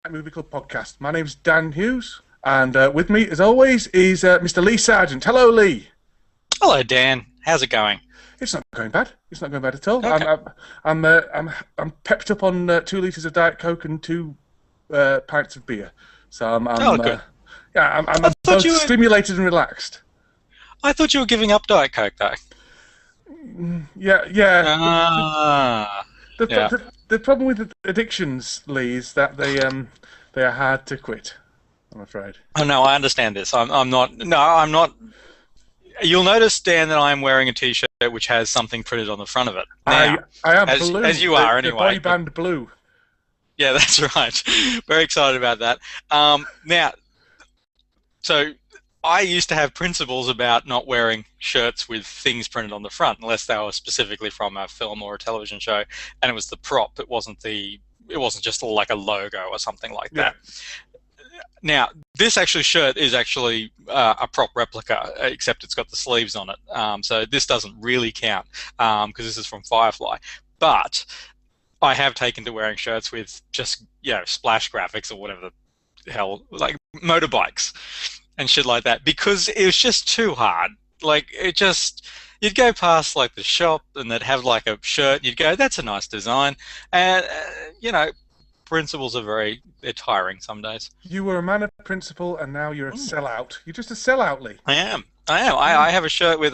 Movie Club podcast. My name's Dan Hughes, and with me, as always, is Mr. Lee Sargent. Hello, Lee. Hello, Dan. How's it going? It's not going bad. It's not going bad at all. Okay. I'm pepped up on 2 litres of Diet Coke and 2 pints of beer. So Good. I'm both stimulated and relaxed. I thought you were giving up Diet Coke, though. Yeah. Yeah. The problem with addictions, Lee, is that they are hard to quit, I'm afraid. Oh no, I understand this. I'm not. No, I'm not. You'll notice, Dan, that I'm wearing a T-shirt which has something printed on the front of it. Now, I am as, Blue. as you are the anyway. boy band Blue. Yeah, that's right. Very excited about that. Now, so I used to have principles about not wearing shirts with things printed on the front, unless they were specifically from a film or a television show, and it was the prop. It wasn't just like a logo or something like that. Now, this shirt is actually a prop replica, except it's got the sleeves on it. So this doesn't really count because this is from Firefly. But I have taken to wearing shirts with just splash graphics or whatever the hell, like motorbikes and shit like that, because it was just too hard. Like, you'd go past like the shop and they'd have like a shirt, you'd go, that's a nice design, and principles are they're tiring some days. You were a man of principle, and now you're a sellout. You're just a sellout, Lee. I am. I have a shirt with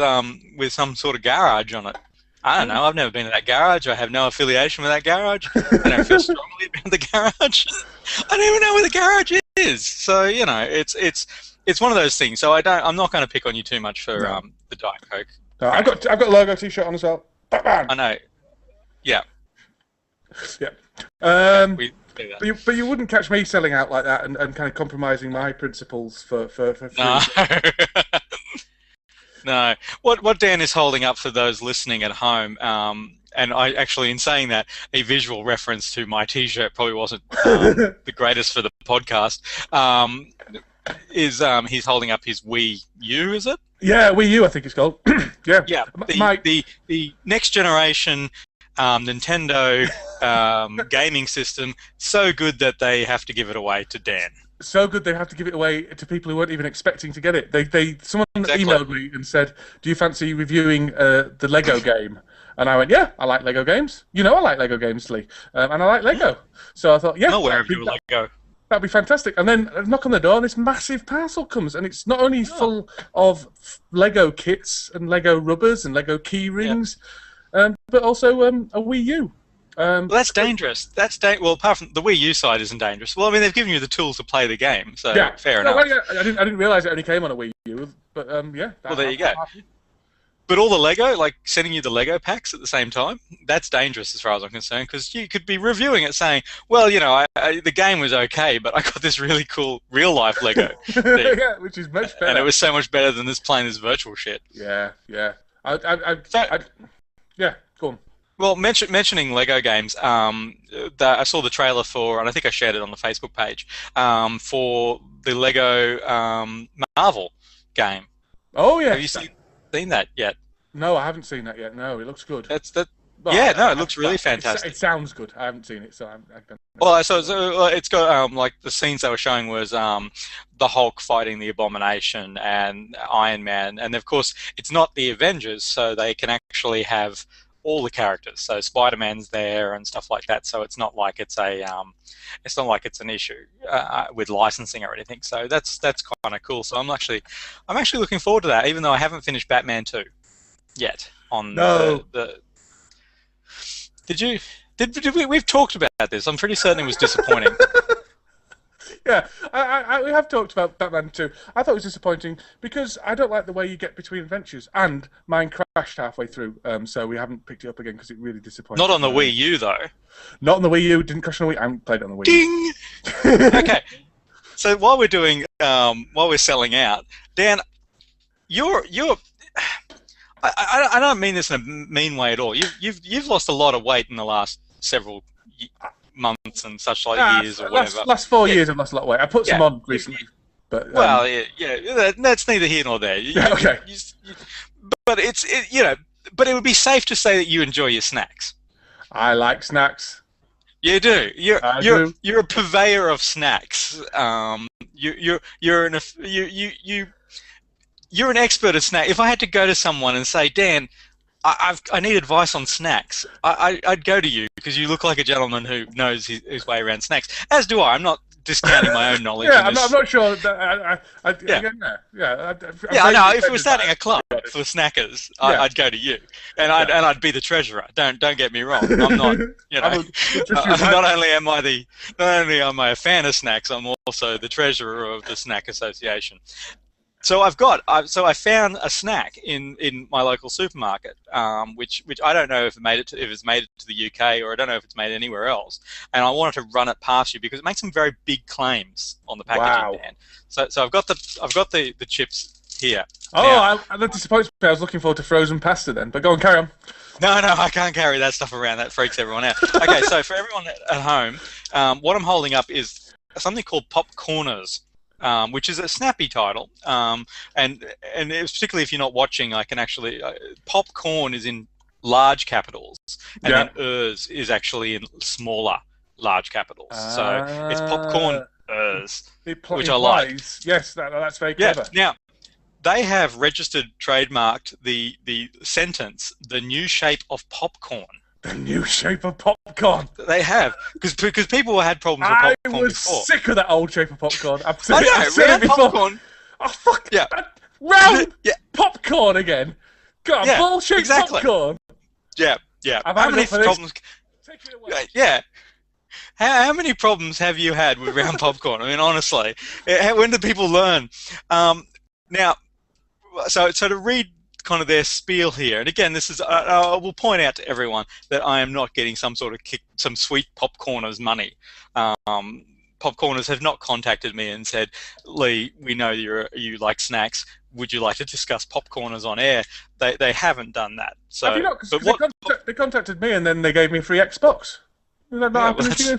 some sort of garage on it. I don't know. I've never been to that garage. I have no affiliation with that garage. I don't feel strongly about the garage. I don't even know where the garage is. So it's one of those things. So I'm not going to pick on you too much for the Diet Coke. No, I've got a logo T-shirt on as well. Batman. I know. Yeah. Yeah. We do that. But you wouldn't catch me selling out like that and kind of compromising my principles for free. No. No. What Dan is holding up for those listening at home, and I actually, in saying that, a visual reference to my T-shirt probably wasn't the greatest for the podcast, is he's holding up his Wii U, is it? Yeah, Wii U, I think it's called. Yeah. Yeah. The next generation Nintendo gaming system, so good that they have to give it away to Dan. So good they have to give it away to people who weren't even expecting to get it. Someone Exactly. emailed me and said, "Do you fancy reviewing the Lego game?" And I went, "Yeah, I like Lego games. You know, I like Lego games, Lee, and I like Lego." So I thought, "Yeah, I'm aware of your Lego." That'd be fantastic." And then I knock on the door, and this massive parcel comes, and it's not only full of Lego kits and Lego rubbers and Lego key rings, but also a Wii U. Well, that's dangerous. Well, apart from the Wii U side isn't dangerous. Well, I mean, they've given you the tools to play the game, so Yeah, fair enough. Well, yeah, I didn't realise it only came on a Wii U, but yeah. Well, there you go. But all the Lego, like sending you the Lego packs at the same time, that's dangerous as far as I'm concerned, because you could be reviewing it saying, well, the game was okay, but I got this really cool real-life Lego thing. Yeah, which is much better. And it was so much better than playing this virtual shit. Yeah. Yeah, go on. Well, mentioning Lego games, I saw the trailer for, and I think I shared it on the Facebook page, for the Lego Marvel game. Oh, yeah. Have you seen that yet? No, I haven't seen that yet. No, it looks good. It looks really fantastic. It sounds good. I haven't seen it, so I don't know. Well, so it's got like the scenes they were showing was the Hulk fighting the Abomination and Iron Man, and of course it's not the Avengers, so they can actually have all the characters. So Spider-Man's there and stuff like that. So it's not like it's an issue with licensing or anything. So that's kind of cool. So I'm actually looking forward to that, even though I haven't finished Batman 2 yet. We've talked about this. I'm pretty certain it was disappointing. Yeah, we have talked about Batman 2. I thought it was disappointing because I don't like the way you get between adventures, and mine crashed halfway through, so we haven't picked it up again because it really disappointed me. Not on the Wii U, though. Not on the Wii U. Didn't crash on the Wii. I haven't played it on the Wii U. Ding! Okay, so while we're selling out, Dan, I don't mean this in a mean way at all. You've lost a lot of weight in the last several months and such years or whatever. Last 4 years I've lost a lot of weight. I put some on recently, but that's neither here nor there. Okay. But but it would be safe to say that you enjoy your snacks. I like snacks. You do. I do. You're a purveyor of snacks. You're you're an expert at snack. If I had to go to someone and say, Dan, I need advice on snacks, I'd go to you because you look like a gentleman who knows his way around snacks. As do I. I'm not discounting my own knowledge. Yeah, I'm not sure. That I know. If we're starting a club for snackers, I'd go to you, and I'd be the treasurer. Don't get me wrong. I'm not. You know, not only am I a fan of snacks, I'm also the treasurer of the snack association. So I found a snack in my local supermarket, which I don't know if it's made it to the UK, or I don't know if it's made anywhere else. And I wanted to run it past you because it makes some very big claims on the packaging, Dan. So I've got the chips here. Oh, that disappoints me. I was looking forward to frozen pasta then. But go on, carry on. No, I can't carry that stuff around. That freaks everyone out. Okay, so for everyone at home, what I'm holding up is something called Popcorners. Which is a snappy title, and particularly if you're not watching, I can actually popcorn is in large capitals, and then is actually in smaller large capitals. So it's popcorn which I like. Yes, that's very clever. Now they have registered, trademarked the sentence, "the new shape of popcorn." The new shape of popcorn. They have, because people had problems with popcorn before. I was sick of that old shape of popcorn. I've said it before. Popcorn. Oh fuck! Yeah, round popcorn again. God, ball-shaped popcorn. Yeah. How many problems? Take it away. Yeah. How many problems have you had with round popcorn? I mean, honestly, when do people learn? Now, so to read kind of their spiel here, and again, this is I will point out to everyone that I am not getting some sort of some sweet popcorners money. Popcorners have not contacted me and said, Lee, we know you like snacks. Would you like to discuss popcorners on air? They haven't done that. So, have you not? They contacted me and then they gave me a free Xbox. Is that not happening to you?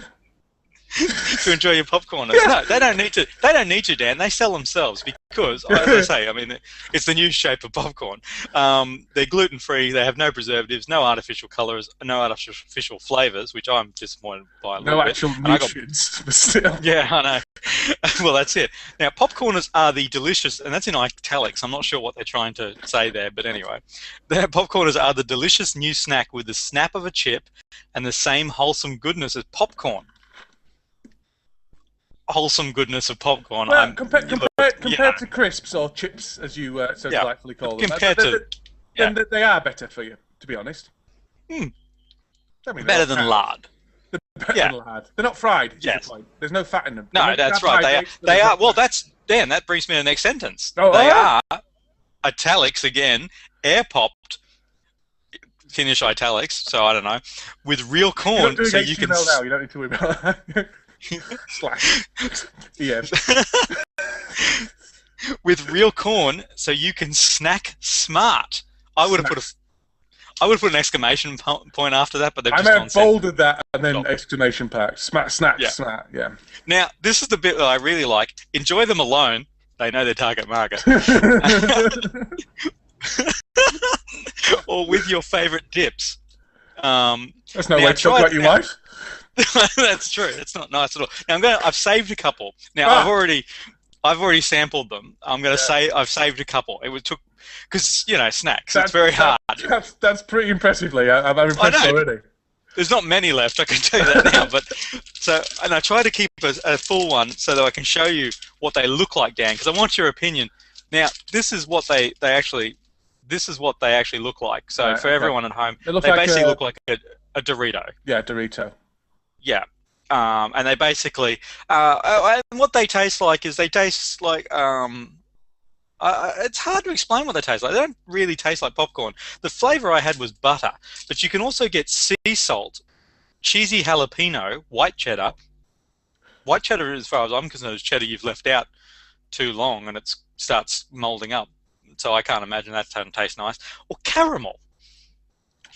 To enjoy your popcorners. Yeah. No, they don't need to. They don't need to, Dan. They sell themselves because, as I say, I mean, it's the new shape of popcorn. They're gluten-free. They have no preservatives, no artificial colours, no artificial flavours, which I'm disappointed by. No actual nutrients, but still. Yeah, I know. Well, that's it. Now, popcorners are the delicious, and that's in italics. I'm not sure what they're trying to say there, but anyway, the popcorners are the delicious new snack with the snap of a chip and the same wholesome goodness as popcorn. Wholesome goodness of popcorn. Well, compared to crisps or chips, as you so delightfully call them, they are better for you, to be honest. I mean, better than lard. They're better than lard. They're not fried. Yes. There's no fat in them. No, that's right. They are. Well, Dan. That brings me to the next sentence. They are italics again, air popped. Finish italics. So I don't know. With real corn, so you can. Now. You don't need to worry about that. Slash. Yes. With real corn, so you can snack smart. I would have put an exclamation point after that, but they've just gone bolded that and then exclamation point. Snack smart. Yeah. Now this is the bit that I really like. Enjoy them alone. They know their target market. Or with your favorite dips. That's no way to talk about your wife. That's true. It's not nice at all. Now I've saved a couple. Now I've already sampled them. I'm going to say I've saved a couple. It took because snacks. It's very hard. That's pretty impressively. I'm impressed already. There's not many left. I can tell you that now. But I try to keep a full one so that I can show you what they look like, Dan, because I want your opinion. Now this is what they actually look like. So for everyone at home, they basically look like a Dorito. Yeah, Dorito. Yeah, and they basically, and what they taste like is it's hard to explain what they taste like. They don't really taste like popcorn. The flavour I had was butter, but you can also get sea salt, cheesy jalapeno, white cheddar. White cheddar, as far as I'm concerned, is cheddar you've left out too long and it starts moulding up. So I can't imagine that doesn't taste nice. Or caramel.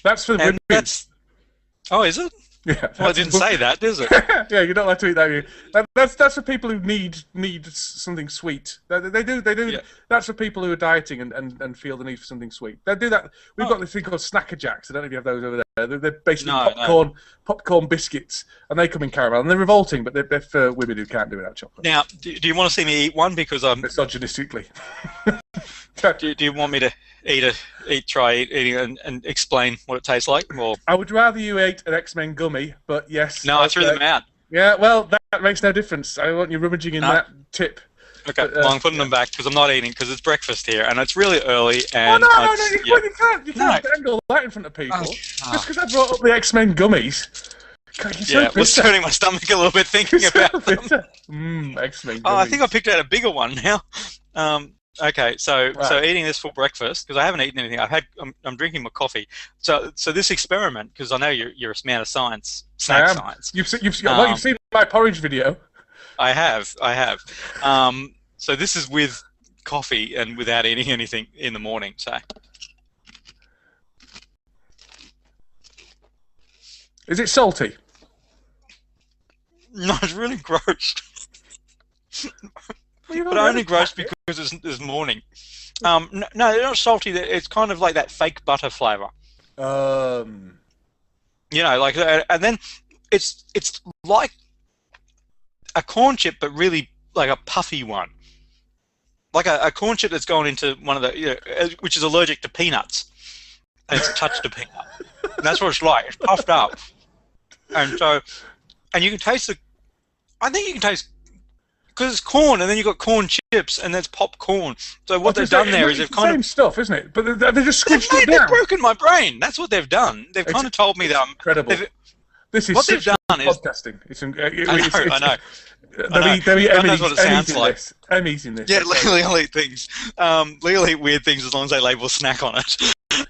That's for the women. Oh, is it? Yeah, well, I didn't say that, is it? Yeah, you're not allowed to eat that. That's for people who need something sweet. They do. Yeah. That's for people who are dieting and feel the need for something sweet. They do that. We've got this thing called Snacker Jacks. I don't know if you have those over there. They're basically No, no. popcorn biscuits, and they come in caramel, and they're revolting, but they're for women who can't do without chocolate. Now, do you want to see me eat one? Because I'm. Misogynistically. Do you want me to try eating and explain what it tastes like? Or I would rather you ate an X-Men gummy, but yes. no, I threw them out. Yeah, well, that makes no difference. I want you rummaging in that tip. Okay, But, well, I'm putting them back because I'm not eating because it's breakfast here and it's really early. Oh And no, you can't dangle that in front of people. Oh. Just because I brought up the X-Men gummies. God, you're so was turning my stomach a little bit thinking about them. X-Men gummies. Oh, I think I picked out a bigger one now. Okay, so eating this for breakfast because I haven't eaten anything. I'm drinking my coffee. So this experiment because I know you're a man of science, snack science. You've seen my porridge video. I have. So this is with coffee and without eating anything in the morning. So Is it salty? no, it's really gross. Well, But only gross because it's morning. No, they're not salty. It's kind of like that fake butter flavour. You know, like, and then it's like a corn chip, but really like a puffy one, like a corn chip that's gone into one of the, which is allergic to peanuts, and it's touched a peanut. And that's what it's like. It's puffed up, and you can taste the. I think you can taste. Because it's corn, and then you've got corn chips, and that's popcorn. So what they've done there is they've kind of... same stuff, isn't it? But they just squished it down. They've broken my brain. That's what they've done. They've kind of told me that I'm... Incredible. This is what they've done is... podcasting. I know. God knows what it sounds like. Emmy's in this. Yeah, legally things. Legally weird things as long as they label snack on it.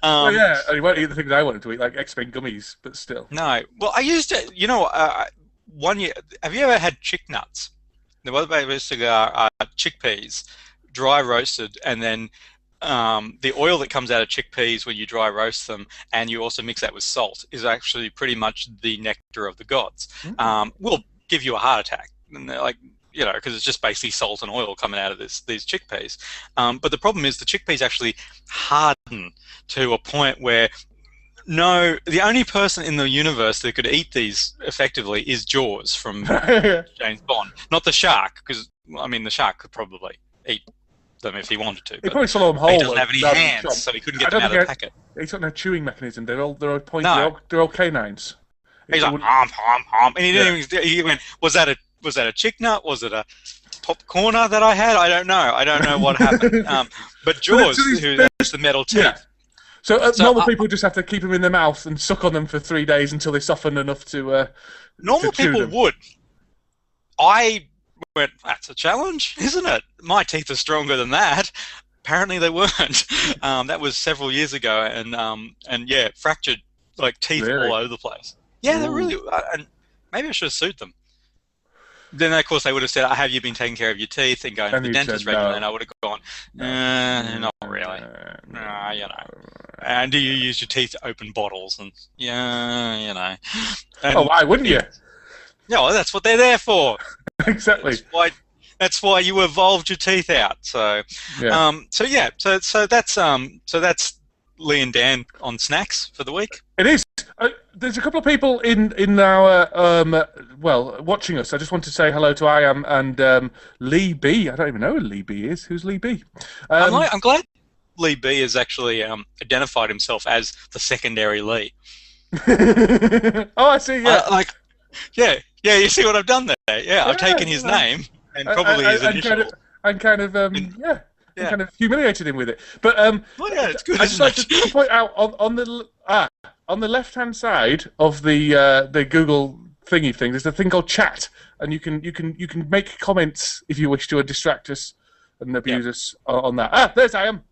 Well, yeah, and you won't eat the things I wanted to eat, like X-Men gummies, but still. No. Well, I used to... You know, one year... Have you ever had chick nuts? The other way was chickpeas, dry roasted, and then the oil that comes out of chickpeas when you dry roast them, and you also mix that with salt, is actually pretty much the nectar of the gods. Will give you a heart attack, and they're like, you know, because it's just basically salt and oil coming out of these chickpeas. But the problem is the chickpeas actually harden to a point where the only person in the universe that could eat these effectively is Jaws from James Bond, not the shark, because I mean the shark could probably eat them if he wanted to. He probably swallowed them whole. He doesn't have any hands, so he couldn't get them out of the packet. He's got no chewing mechanism. They're all pointy. They're all canines. He's like hom, and he didn't even. He went, was that a chick nut? Was it a popcorner that I had? I don't know what happened. But Jaws, who has the metal teeth. Yeah. So normal people just have to keep them in their mouth and suck on them for 3 days until they soften enough to. Normal people would. I went, that's a challenge, isn't it? My teeth are stronger than that. Apparently they weren't. That was several years ago, and yeah, fractured like teeth all over the place. Yeah, they're really. And maybe I should have sued them. Then, of course, they would have said, have you been taking care of your teeth and going to the dentist regularly? And I would have gone, not really. No, you know. And do you use your teeth to open bottles? And, yeah, you know. And, why wouldn't you? No, that's what they're there for. Exactly. That's why you evolved your teeth out. So, so that's Lee and Dan on snacks for the week. It is. There's a couple of people in our watching us. I just want to say hello to I am and Lee B. I don't even know who Lee B is. Who's Lee B? I'm glad Lee B has actually identified himself as the secondary Lee. Oh, I see. Yeah, yeah. You see what I've done there? Yeah, I've taken his name and probably his initial. Kind of humiliated him with it. But it's good. I just like to point out on the left-hand side of the Google thingy thing, there's a thing called chat, and you can make comments if you wish to distract us and abuse us on that. There's I am.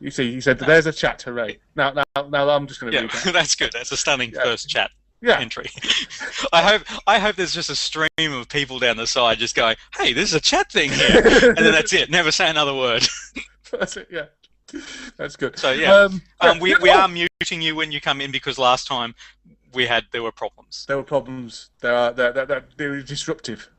You see, he said there's a chat. Hooray! Now I'm just going to read that. That's good. That's a stunning first chat. Entry. I hope there's just a stream of people down the side just going, "Hey, there's a chat thing here," and then that's it. Never say another word. That's it. Yeah, that's good. So we are muting you when you come in because last time there were problems. There were problems. They were disruptive.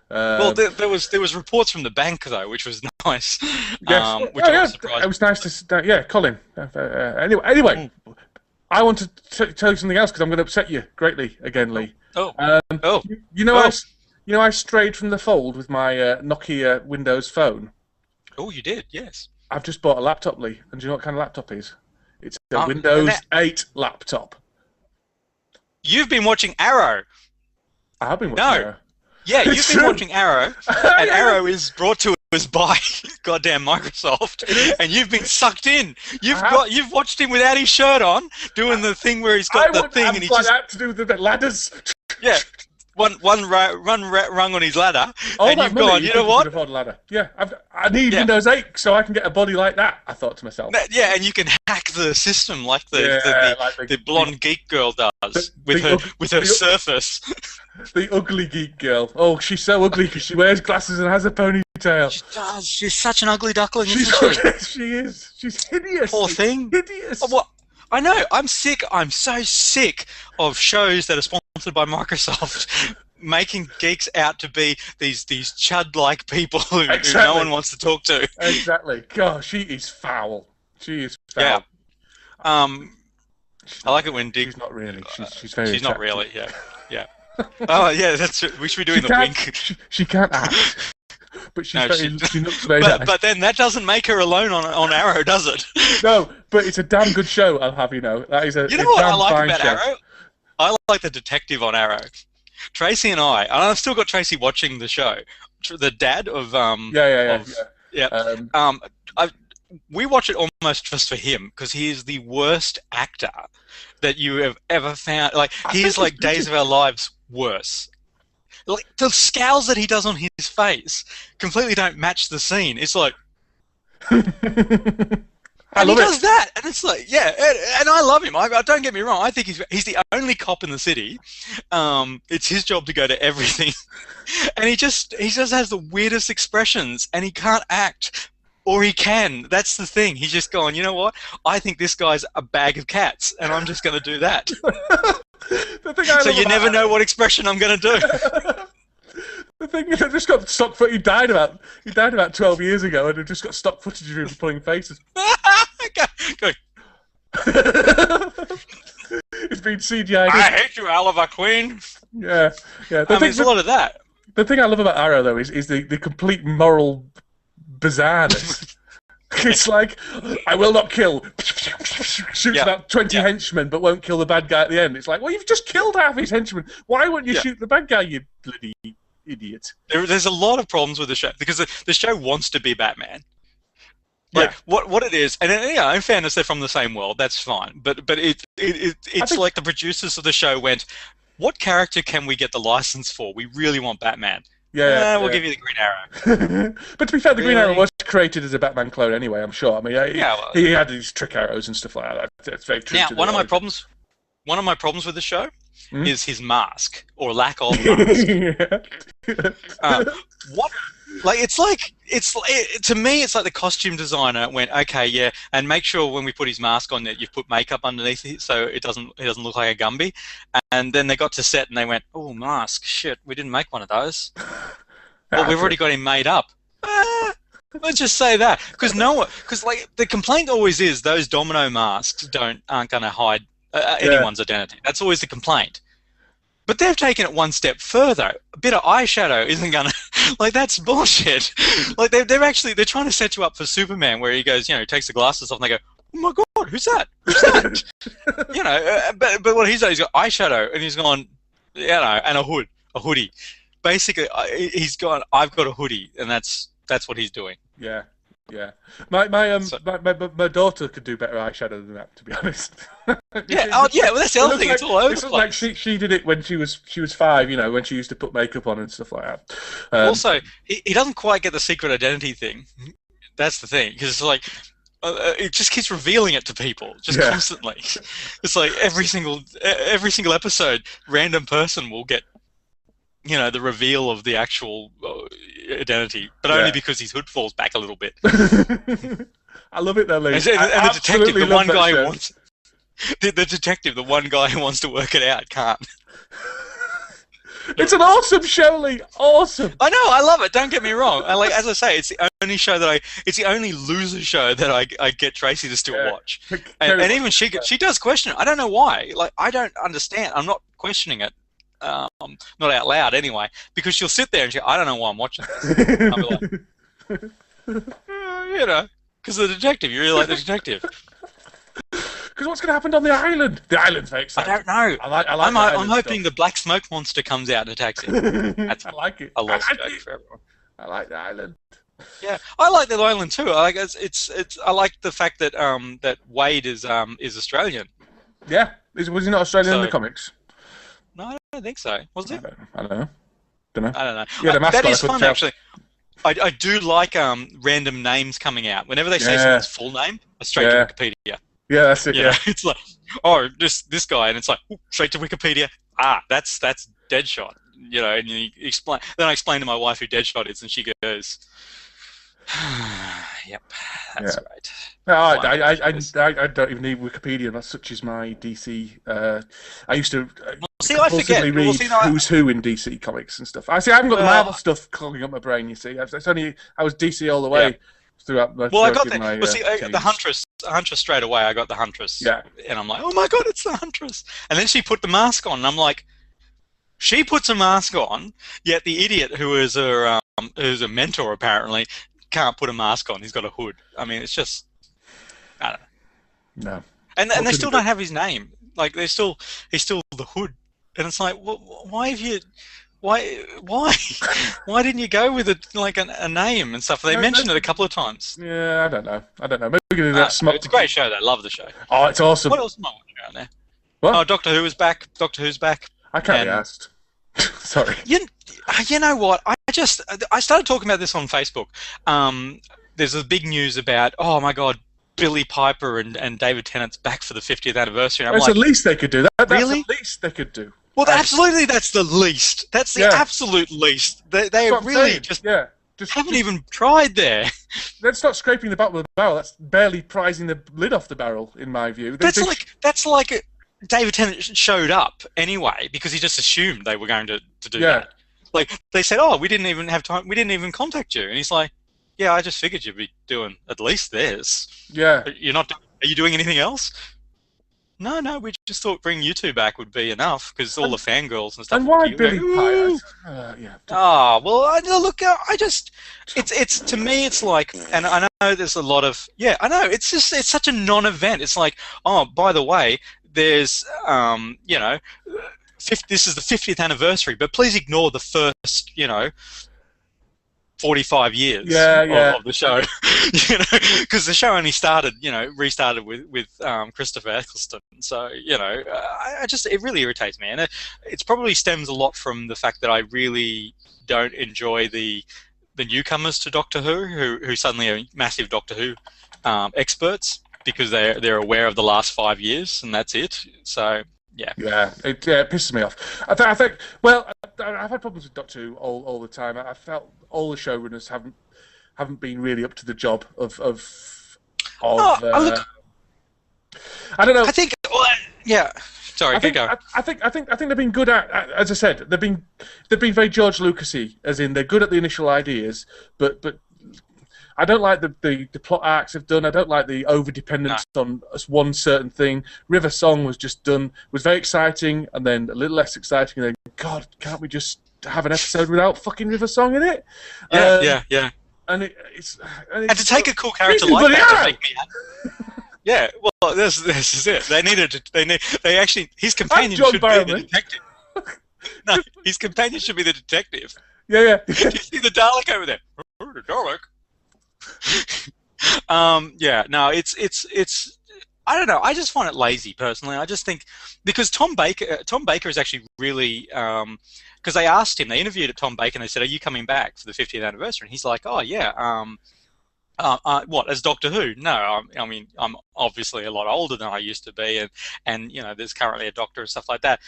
Well, there was reports from the bank though, which was nice. Yes. Which I was surprised. It was nice to. Colin. Anyway. I want to tell you something else because I'm going to upset you greatly again, Lee. Oh, Um, oh, you know, oh, I strayed from the fold with my Nokia Windows phone. oh! You did, yes. I've just bought a laptop, Lee, and do you know what kind of laptop it is? It's a And Windows 8 laptop. you've been watching Arrow. I have been watching No. Arrow. Yeah, It's you've been true. watching Arrow, and Arrow is brought to us by goddamn Microsoft, and you've been sucked in. You've watched him without his shirt on, doing the thing where he's got the thing, and he like just that to do with the ladders. yeah, one rung on his ladder, All and that you've money, gone. You know what? Could afford a ladder. Yeah, I need Yeah. Windows 8 so I can get a body like that. I thought to myself. Yeah, and you can hack the system like the blonde geek girl does with her Surface. The ugly geek girl. Oh, she's so ugly because she wears glasses and has a ponytail. She does. She's such an ugly duckling, isn't she? She is. She's hideous. Poor thing. Hideous. Oh, well, I know. I'm sick. I'm so sick of shows that are sponsored by Microsoft making geeks out to be these chud-like people who no one wants to talk to. Exactly. God, she is foul. She is foul. Yeah. I like it when Dick. She's not really. She's very. She's not attractive. really. Yeah. Oh yeah, that's it. We should be doing the wink. She can't act, but she looks very but, nice. but then that doesn't make her alone on Arrow, does it? No, but it's a damn good show. I'll have you know. That is a. You know what I damn like fine about show. Arrow? I like the detective on Arrow. Tracy and I've still got Tracy watching the show. The dad of we watch it almost just for him because he is the worst actor that you have ever found. Like he is like Days of Our Lives worse. Like the scowls that he does on his face completely don't match the scene. It's like, and he does that, and it's like, yeah, and I love him. I don't get me wrong. I think he's the only cop in the city. It's his job to go to everything, and he just has the weirdest expressions, and he can't act. Or he can. That's the thing. He's just going, you know what? I think this guy's a bag of cats, and I'm just going to do that. So you never know what expression I'm going to do. The thing is, I just got stock footage. He died about 12 years ago, and I just got stock footage of him pulling faces. Go. It's been CGI. I hate you, Oliver Queen. Yeah. There's a lot of that. The thing I love about Arrow, though, is the complete moral bizarreness. It's like, I will not kill. Shoots about 20 henchmen, but won't kill the bad guy at the end. It's like, well, you've just killed half his henchmen. Why wouldn't you shoot the bad guy, you bloody idiot? There's a lot of problems with the show because the show wants to be Batman. Like what it is, and in fairness, they're from the same world. That's fine, but it's like the producers of the show went, what character can we get the license for? We really want Batman. We'll give you the Green Arrow. But to be fair, the Green Arrow was created as a Batman clone anyway, I'm sure. I mean, he had these trick arrows and stuff like that. That's very true. Now, one of my problems with the show is his mask or lack of mask. To me, it's like the costume designer went, okay, and make sure when we put his mask on that you've put makeup underneath it so it doesn't look like a Gumby. And then they got to set and they went, oh, mask, shit, we didn't make one of those. Well, we've already got him made up. Let's just say that because the complaint always is those domino masks aren't going to hide anyone's identity. That's always the complaint. But they've taken it one step further. A bit of eyeshadow isn't gonna that's bullshit. Like they're trying to set you up for Superman, where he goes, takes the glasses off, and they go, oh my god, who's that? Who's that? But what he's done, he's got eyeshadow, and he's gone, and a hoodie. Basically, he's gone, I've got a hoodie, and that's what he's doing. Yeah. My daughter could do better eyeshadow than that, to be honest. Well, that's the other thing. It's all over the place. Like she did it when she was 5, when she used to put makeup on and stuff like that. Also, he doesn't quite get the secret identity thing. That's the thing, because it's like it just keeps revealing it to people constantly. It's like every single episode, random person will get the reveal of the actual identity, but only because his hood falls back a little bit. I love it though, Lee. And the detective, the one guy who wants the detective, the one guy who wants to work it out, can't. It's an awesome show, Lee. Awesome. I know, I love it. Don't get me wrong. As I say, it's the only show that it's the only loser show that I get Tracy to still watch, and even she does question it. I don't know why. Like, I don't understand. I'm not questioning it, not out loud anyway, because she'll sit there and I don't know why I'm watching this. I'll be like, because the detective. You really like the detective. Because what's going to happen on the island? The island's very exciting. I don't know. I'm hoping the black smoke monster comes out and attacks him. I like it. I lost joke for everyone. I like the island. Yeah, I like the island too. I like I like the fact that that Wade is Australian. Yeah, was he not Australian in the comics? No, I don't think so. Was he? I don't know. Don't know. I don't know. Yeah, the mascot, that is fun actually. I do like random names coming out. Whenever they say someone's full name, I straight to Wikipedia. Yeah, that's it. Yeah, it's like, oh, this guy, and it's like straight to Wikipedia. That's Deadshot. And you explain. Then I explain to my wife who Deadshot is, and she goes, "Yep, that's right." No, I don't even need Wikipedia. That's such as my DC. I used to I forget. read who's who in DC comics and stuff. I haven't got the Marvel stuff clogging up my brain. You see, it's only I was DC all the way. Throughout my I got the Huntress straight away. I got the Huntress, and I'm like, oh my god, it's the Huntress! And then she put the mask on, and I'm like, she puts a mask on, yet the idiot who is who's a mentor apparently can't put a mask on. He's got a hood. I mean, it's just, I don't know. No, and they still don't have his name. Like he's still the hood, and it's like, why have you? Why didn't you go with a name and stuff? They mentioned it a couple of times. Yeah, I don't know. Maybe that's it's a great show though. Love the show. Oh, it's awesome. What else am I watching out there? What? Oh, Doctor Who is back. Doctor Who's back. I can't be asked. Sorry. You know what? I started talking about this on Facebook. There's a big news about, oh my god, Billy Piper and David Tennant's back for the 50th anniversary. And that's the least they could do. That's really? the least they could do. Well, absolutely, that's the least. That's the absolute least. They really just haven't even tried there. That's not scraping the bottom of the barrel. That's barely prizing the lid off the barrel, in my view. That's like David Tennant showed up anyway because he just assumed they were going to do that. Like they said, oh, we didn't even have time. We didn't even contact you, and he's like, yeah, I just figured you'd be doing at least this. Yeah. You're not. Are you doing anything else? No, we just thought bringing you two back would be enough because all the fangirls and stuff. And why Billy Piper? Look, it's to me, it's like, and I know there's a lot of, I know, it's such a non-event. It's like, oh, by the way, there's, this is the 50th anniversary, but please ignore the first, 45 years of the show, because the show only started, restarted with Christopher Eccleston. So, it really irritates me. And it probably stems a lot from the fact that I really don't enjoy the newcomers to Doctor who suddenly are massive Doctor Who experts because they're aware of the last 5 years and that's it. So, yeah. Yeah, it pisses me off. I think, well, I've had problems with Doctor Who all the time. I felt all the showrunners haven't been really up to the job of look, I don't know. I think, Sorry, keep going. I think they've been good at, as I said, they've been very George Lucas-y, as in they're good at the initial ideas, but I don't like the plot arcs they've done. I don't like the over-dependence on one certain thing. River Song was very exciting, and then a little less exciting, and then, God, can't we just have an episode without fucking River Song in it? Yeah. And and to take a cool character like that to make me happy. Yeah, well, this is it. His companion should be the detective. No, his companion should be the detective. Yeah. You see the Dalek over there? Oh, the Dalek. It's I don't know. I just find it lazy personally. I just think because Tom Baker is actually really because they asked him, they interviewed at Tom Baker and they said, "Are you coming back for the 50th anniversary?" And he's like, "Oh yeah." What, as Doctor Who? No, I mean I'm obviously a lot older than I used to be, and there's currently a Doctor and stuff like that.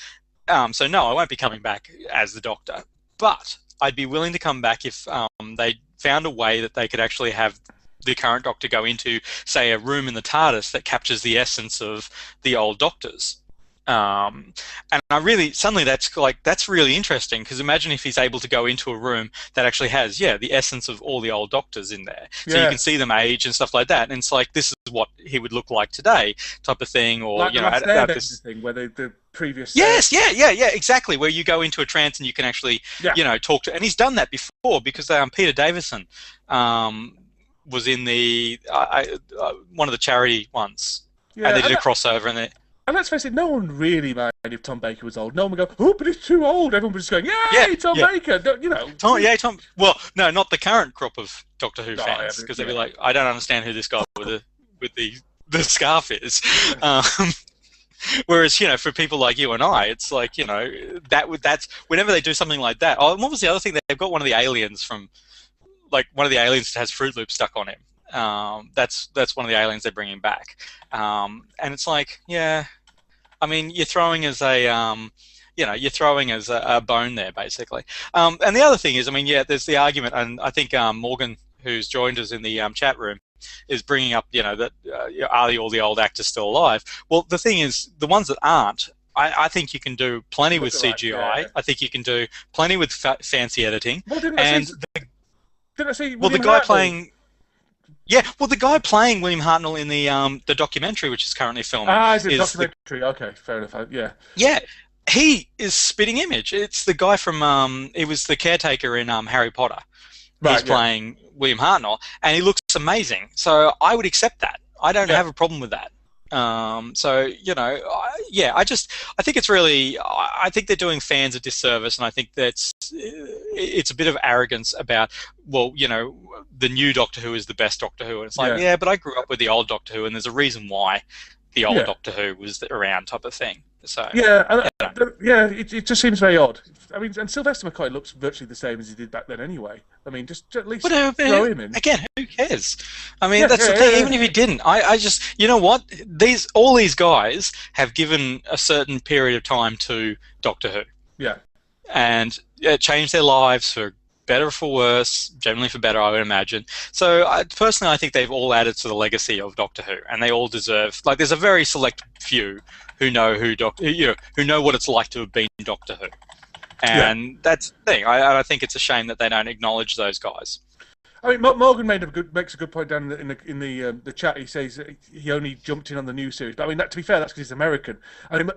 So no, I won't be coming back as the Doctor, but I'd be willing to come back if they found a way that they could actually have the current Doctor go into, say, a room in the TARDIS that captures the essence of the old Doctors. And I really suddenly that's really interesting because imagine if he's able to go into a room that actually has the essence of all the old doctors in there, so you Yeah, can see them age and stuff like that, and it's like this is what he would look like today, type of thing, or like the last at Airbender this. thing where the previous. Yes, yeah, exactly. Where you go into a trance and you can actually, Yeah, talk to, and he's done that before because Peter Davison was in the one of the charity ones, and yeah, they did a crossover, and they, and let's face it, no one really minded if Tom Baker was old. No one would go, oh, but he's too old. Everyone was just going, yeah, yay, Tom yeah. Baker. You know. Tom. Well, no, not the current crop of Doctor Who Oh, yeah, fans, because they'd be like, I don't understand who this guy with the scarf is. Whereas, for people like you and I, it's like, that's whenever they do something like that. Oh, and what was the other thing? They've got one of the aliens from, like, one of the aliens that has Fruit Loops stuck on him. That's one of the aliens they're bringing back. And it's like, yeah, I mean, you're throwing as a bone there, basically. And the other thing is, I mean, there's the argument, and I think Morgan, who's joined us in the chat room, is bringing up, that are all the old actors still alive? Well, the thing is, the ones that aren't, I think you can do plenty with CGI. Yeah. I think you can do plenty with fancy editing. Well, Didn't I see William the guy Hartnell? playing. Yeah, well, the guy playing William Hartnell in the documentary, which is currently filming, Is it documentary? Okay, fair enough. Yeah. Yeah, he is spitting image. It's the guy from he was the caretaker in Harry Potter. He's playing William Hartnell, and he looks amazing. So I would accept that. I don't have a problem with that. So I think it's really, I think they're doing fans a disservice, and I think it's a bit of arrogance about, well, the new Doctor Who is the best Doctor Who, and it's like, but I grew up with the old Doctor Who, and there's a reason why the old Doctor Who was around, type of thing. So it just seems very odd. I mean, and Sylvester McCoy looks virtually the same as he did back then anyway. I mean, just at least throw him in. Again, who cares? I mean, that's the thing. Even if he didn't, I just, you know what? All these guys have given a certain period of time to Doctor Who. Yeah. And changed their lives for better or for worse, generally for better, I would imagine. So personally, I think they've all added to the legacy of Doctor Who, and they all deserve. Like, there's a very select few who know who know what it's like to have been Doctor Who, and that's the thing. I think it's a shame that they don't acknowledge those guys. I mean, Morgan makes a good point down in the chat. He says he only jumped in on the new series, but I mean, to be fair, that's because he's American. I mean,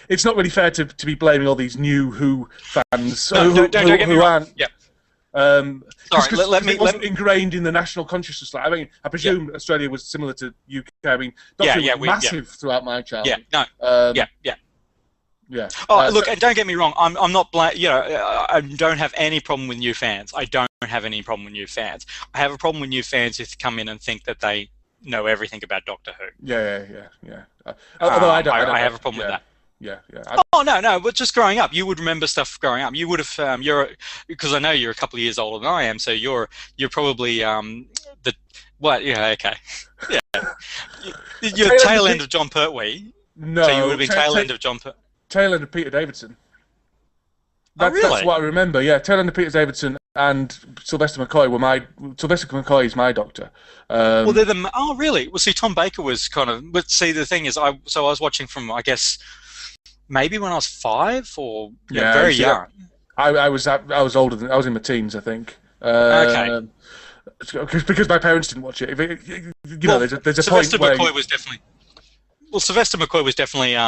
it's not really fair to be blaming all these new Who fans who aren't. Yeah. Sorry, it wasn't ingrained in the national consciousness. Like, I mean, I presume Australia was similar to UK. I mean, Doctor Who was massive throughout my childhood. Yeah. Oh, look, and don't get me wrong. I'm not I don't have any problem with new fans. I don't have any problem with new fans. I have a problem with new fans who come in and think that they know everything about Doctor Who. Yeah. Although I have a problem with that. Yeah. No. But just growing up, you would remember stuff growing up. You would have. Because I know you're a couple of years older than I am, so you're probably the what? Yeah. Okay. Yeah. You're tail end of John Pertwee. No. So you would have been tail end of John Pertwee. Tail end of Peter Davidson. Really? That's what I remember. Yeah, tail end of Peter Davidson and Sylvester McCoy were Sylvester McCoy is my Doctor. Well, they're the. Oh, really? Well, see, Tom Baker was kind of. But see, the thing is, I was watching from, I guess, maybe when I was 5 or very young. I was older than I was in my teens, I think. Okay. Because my parents didn't watch it. There's a Sylvester point McCoy where was definitely. Well, Sylvester McCoy was definitely.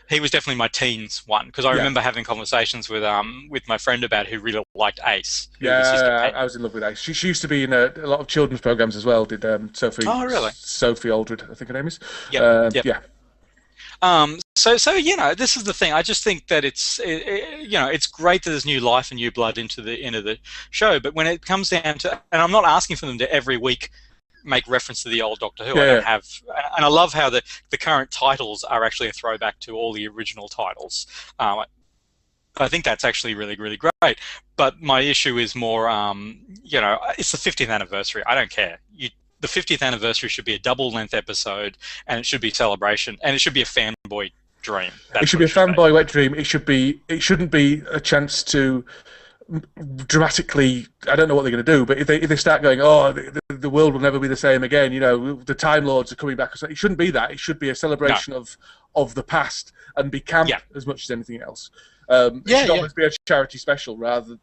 He was definitely my teens one, because I remember having conversations with my friend about who really liked Ace. Yeah, I was in love with Ace. She used to be in a lot of children's programs as well. Did Sophie? Oh, really? Sophie Aldred, I think her name is. Yep. Yeah. So this is the thing. I just think that it's great that there's new life and new blood into the show. But when it comes down to, and I'm not asking for them to every week make reference to the old Doctor Who. I don't have, and I love how the current titles are actually a throwback to all the original titles. I think that's actually really, really great. But my issue is more, it's the 50th anniversary. I don't care. The 50th anniversary should be a double-length episode, and it should be celebration, and it should be a fanboy dream. It should be a fanboy wet dream. It shouldn't be a chance to dramatically, I don't know what they're going to do, but if they start going, oh, the world will never be the same again, the Time Lords are coming back, it shouldn't be that. It should be a celebration of the past and be camp as much as anything else. It should almost be a charity special rather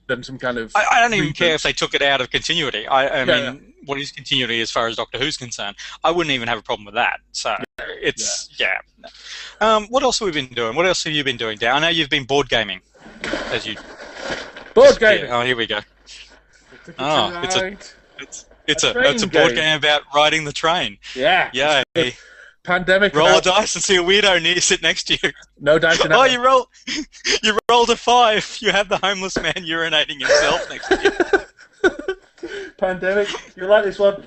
than some kind of. I don't even care if they took it out of continuity. I mean, what is continuity as far as Doctor Who's concerned? I wouldn't even have a problem with that. So it's what else have we been doing? What else have you been doing, Dan? I know you've been board gaming, as you. Board gaming. Oh, here we go. It's a board game about riding the train. Yeah. Yay. Pandemic. Roll a dice and see a weirdo sit next to you. No dice. Oh, you rolled a 5. You have the homeless man urinating himself next to you. Pandemic. You like this one?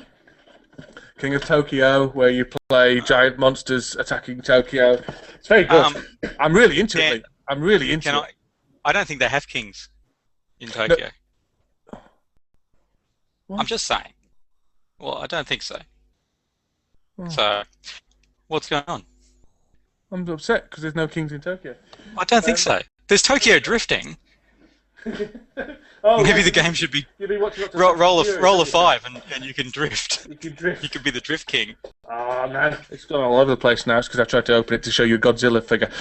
King of Tokyo, where you play giant monsters attacking Tokyo. It's very good. I'm really into it. Mate. I'm really into it. I don't think they have kings in Tokyo. What? I'm just saying. Well, I don't think so. Oh. So, what's going on? I'm upset because there's no kings in Tokyo. I don't think so. There's Tokyo drifting. Maybe the game should be roll a 5 and you can drift. You can drift. You could be the drift king. Oh man, it's gone all over the place now. It's because I tried to open it to show you a Godzilla figure.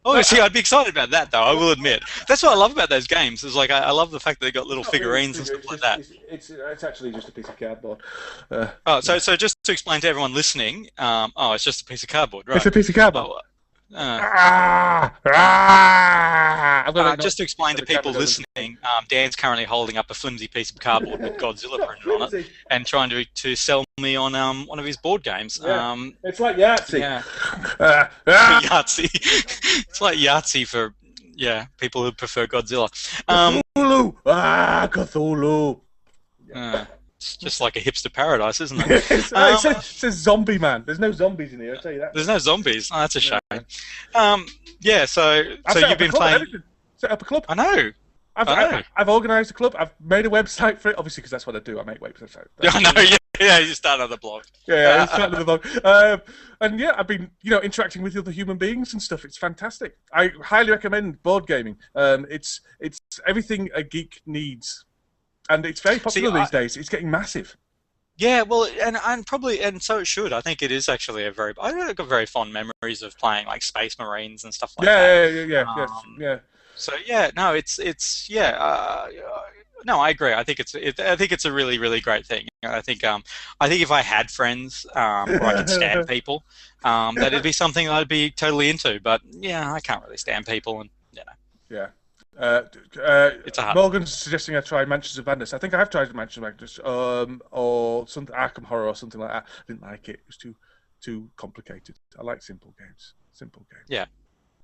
Oh, see, I'd be excited about that, though, I will admit. That's what I love about those games. Is like I love the fact that they got little figurines and stuff like that. It's actually just a piece of cardboard. So just to explain to everyone listening, it's just a piece of cardboard, right? It's a piece of cardboard. Just to explain to people listening, Dan's currently holding up a flimsy piece of cardboard with Godzilla printed on it and trying to sell me on one of his board games. It's like Yahtzee. Yahtzee. It's like Yahtzee for people who prefer Godzilla. Cthulhu! Cthulhu! It's just like a hipster paradise, isn't it? It says zombie man. There's no zombies in here, I'll tell you that. There's no zombies. Oh, that's a shame. So you've been playing. Set up a club. I know. I've organised a club. I've made a website for it, obviously, because that's what I do. I make websites. I know. Yeah. You start another blog. Yeah, start another blog. And I've been, interacting with other human beings and stuff. It's fantastic. I highly recommend board gaming. It's everything a geek needs. And it's very popular these days. It's getting massive. Yeah, well, and so it should. I think it is actually I've got very fond memories of playing like Space Marines and stuff like that. Yeah. So no, I agree. I think it's a really, really great thing. I think if I had friends or I could stand people, that'd be something I'd be totally into. But I can't really stand people, and Yeah. It's a hard Morgan's suggesting I try Mansions of Madness. I think I have tried Mansions of Madness, or something Arkham Horror or something like that. I didn't like it. It was too complicated. I like simple games. Yeah.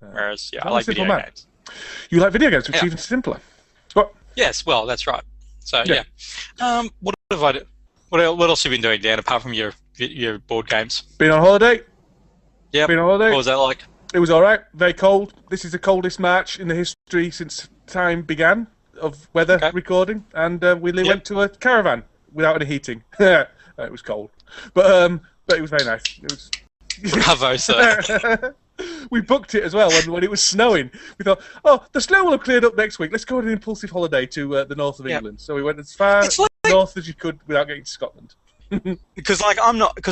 Whereas I like video games. You like video games, which is even simpler. What? Yes. Well, that's right. So what have I? What else have you been doing, Dan? Apart from your board games? Been on holiday. Yeah. Been on holiday. What was that like? It was all right. Very cold. This is the coldest March in the history since time began of weather recording, and we went to a caravan without any heating. It was cold, but it was very nice. It was. Bravo, sir. We booked it as well when it was snowing. We thought, the snow will have cleared up next week. Let's go on an impulsive holiday to the north of England. So we went as far north as you could without getting to Scotland. Because I'm not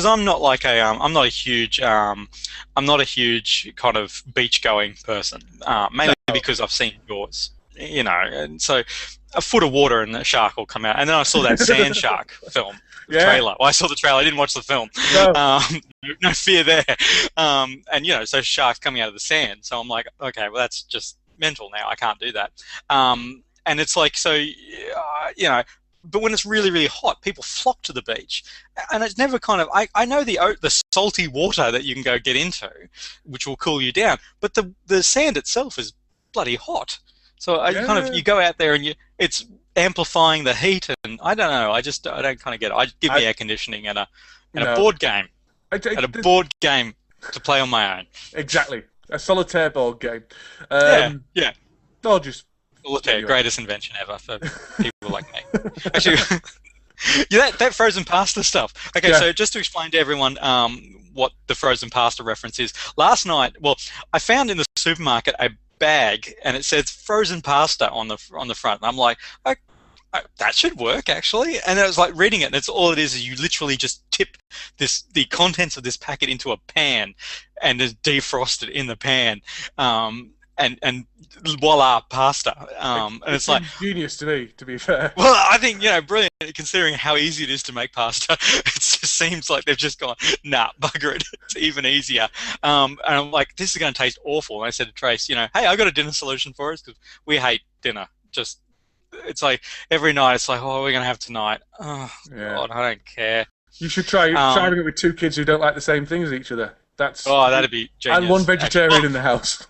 a huge kind of beach going person. Mainly because I've seen yours, and so a foot of water and the shark will come out. And then I saw that sand shark film trailer. Well, I saw the trailer. I didn't watch the film. No fear there. So sharks coming out of the sand. So I'm like, okay, well that's just mental now. I can't do that. And it's like But when it's really, really hot, people flock to the beach, and it's never kind of. I know the salty water that you can go get into, which will cool you down, but the sand itself is bloody hot. So you go out there and it's amplifying the heat, and I don't know. I don't kind of get it. Give me air conditioning and a board game, and a board game to play on my own. Exactly, a solitaire board game. Yeah. Or just. Solitaire, greatest invention ever for people like me. Actually, that frozen pasta stuff. Okay, so just to explain to everyone what the frozen pasta reference is. Last night, I found in the supermarket bag, and it says frozen pasta on the front. And I'm like, that should work actually. And I was like reading it, and it's all it is you literally just tip the contents of this packet into a pan, and just defrost it in the pan, and voila, pasta. And it's like genius to me, to be fair. Well, I think brilliant considering how easy it is to make pasta. It just seems like they've just gone, nah, bugger it. It's even easier. And I'm like, this is going to taste awful. And I said to Trace, hey, I got a dinner solution for us because we hate dinner. It's like every night it's like, oh, we're going to have tonight. Oh, yeah. God, I don't care. You should try it with two kids who don't like the same things as each other. That'd be genius. And one vegetarian in the house.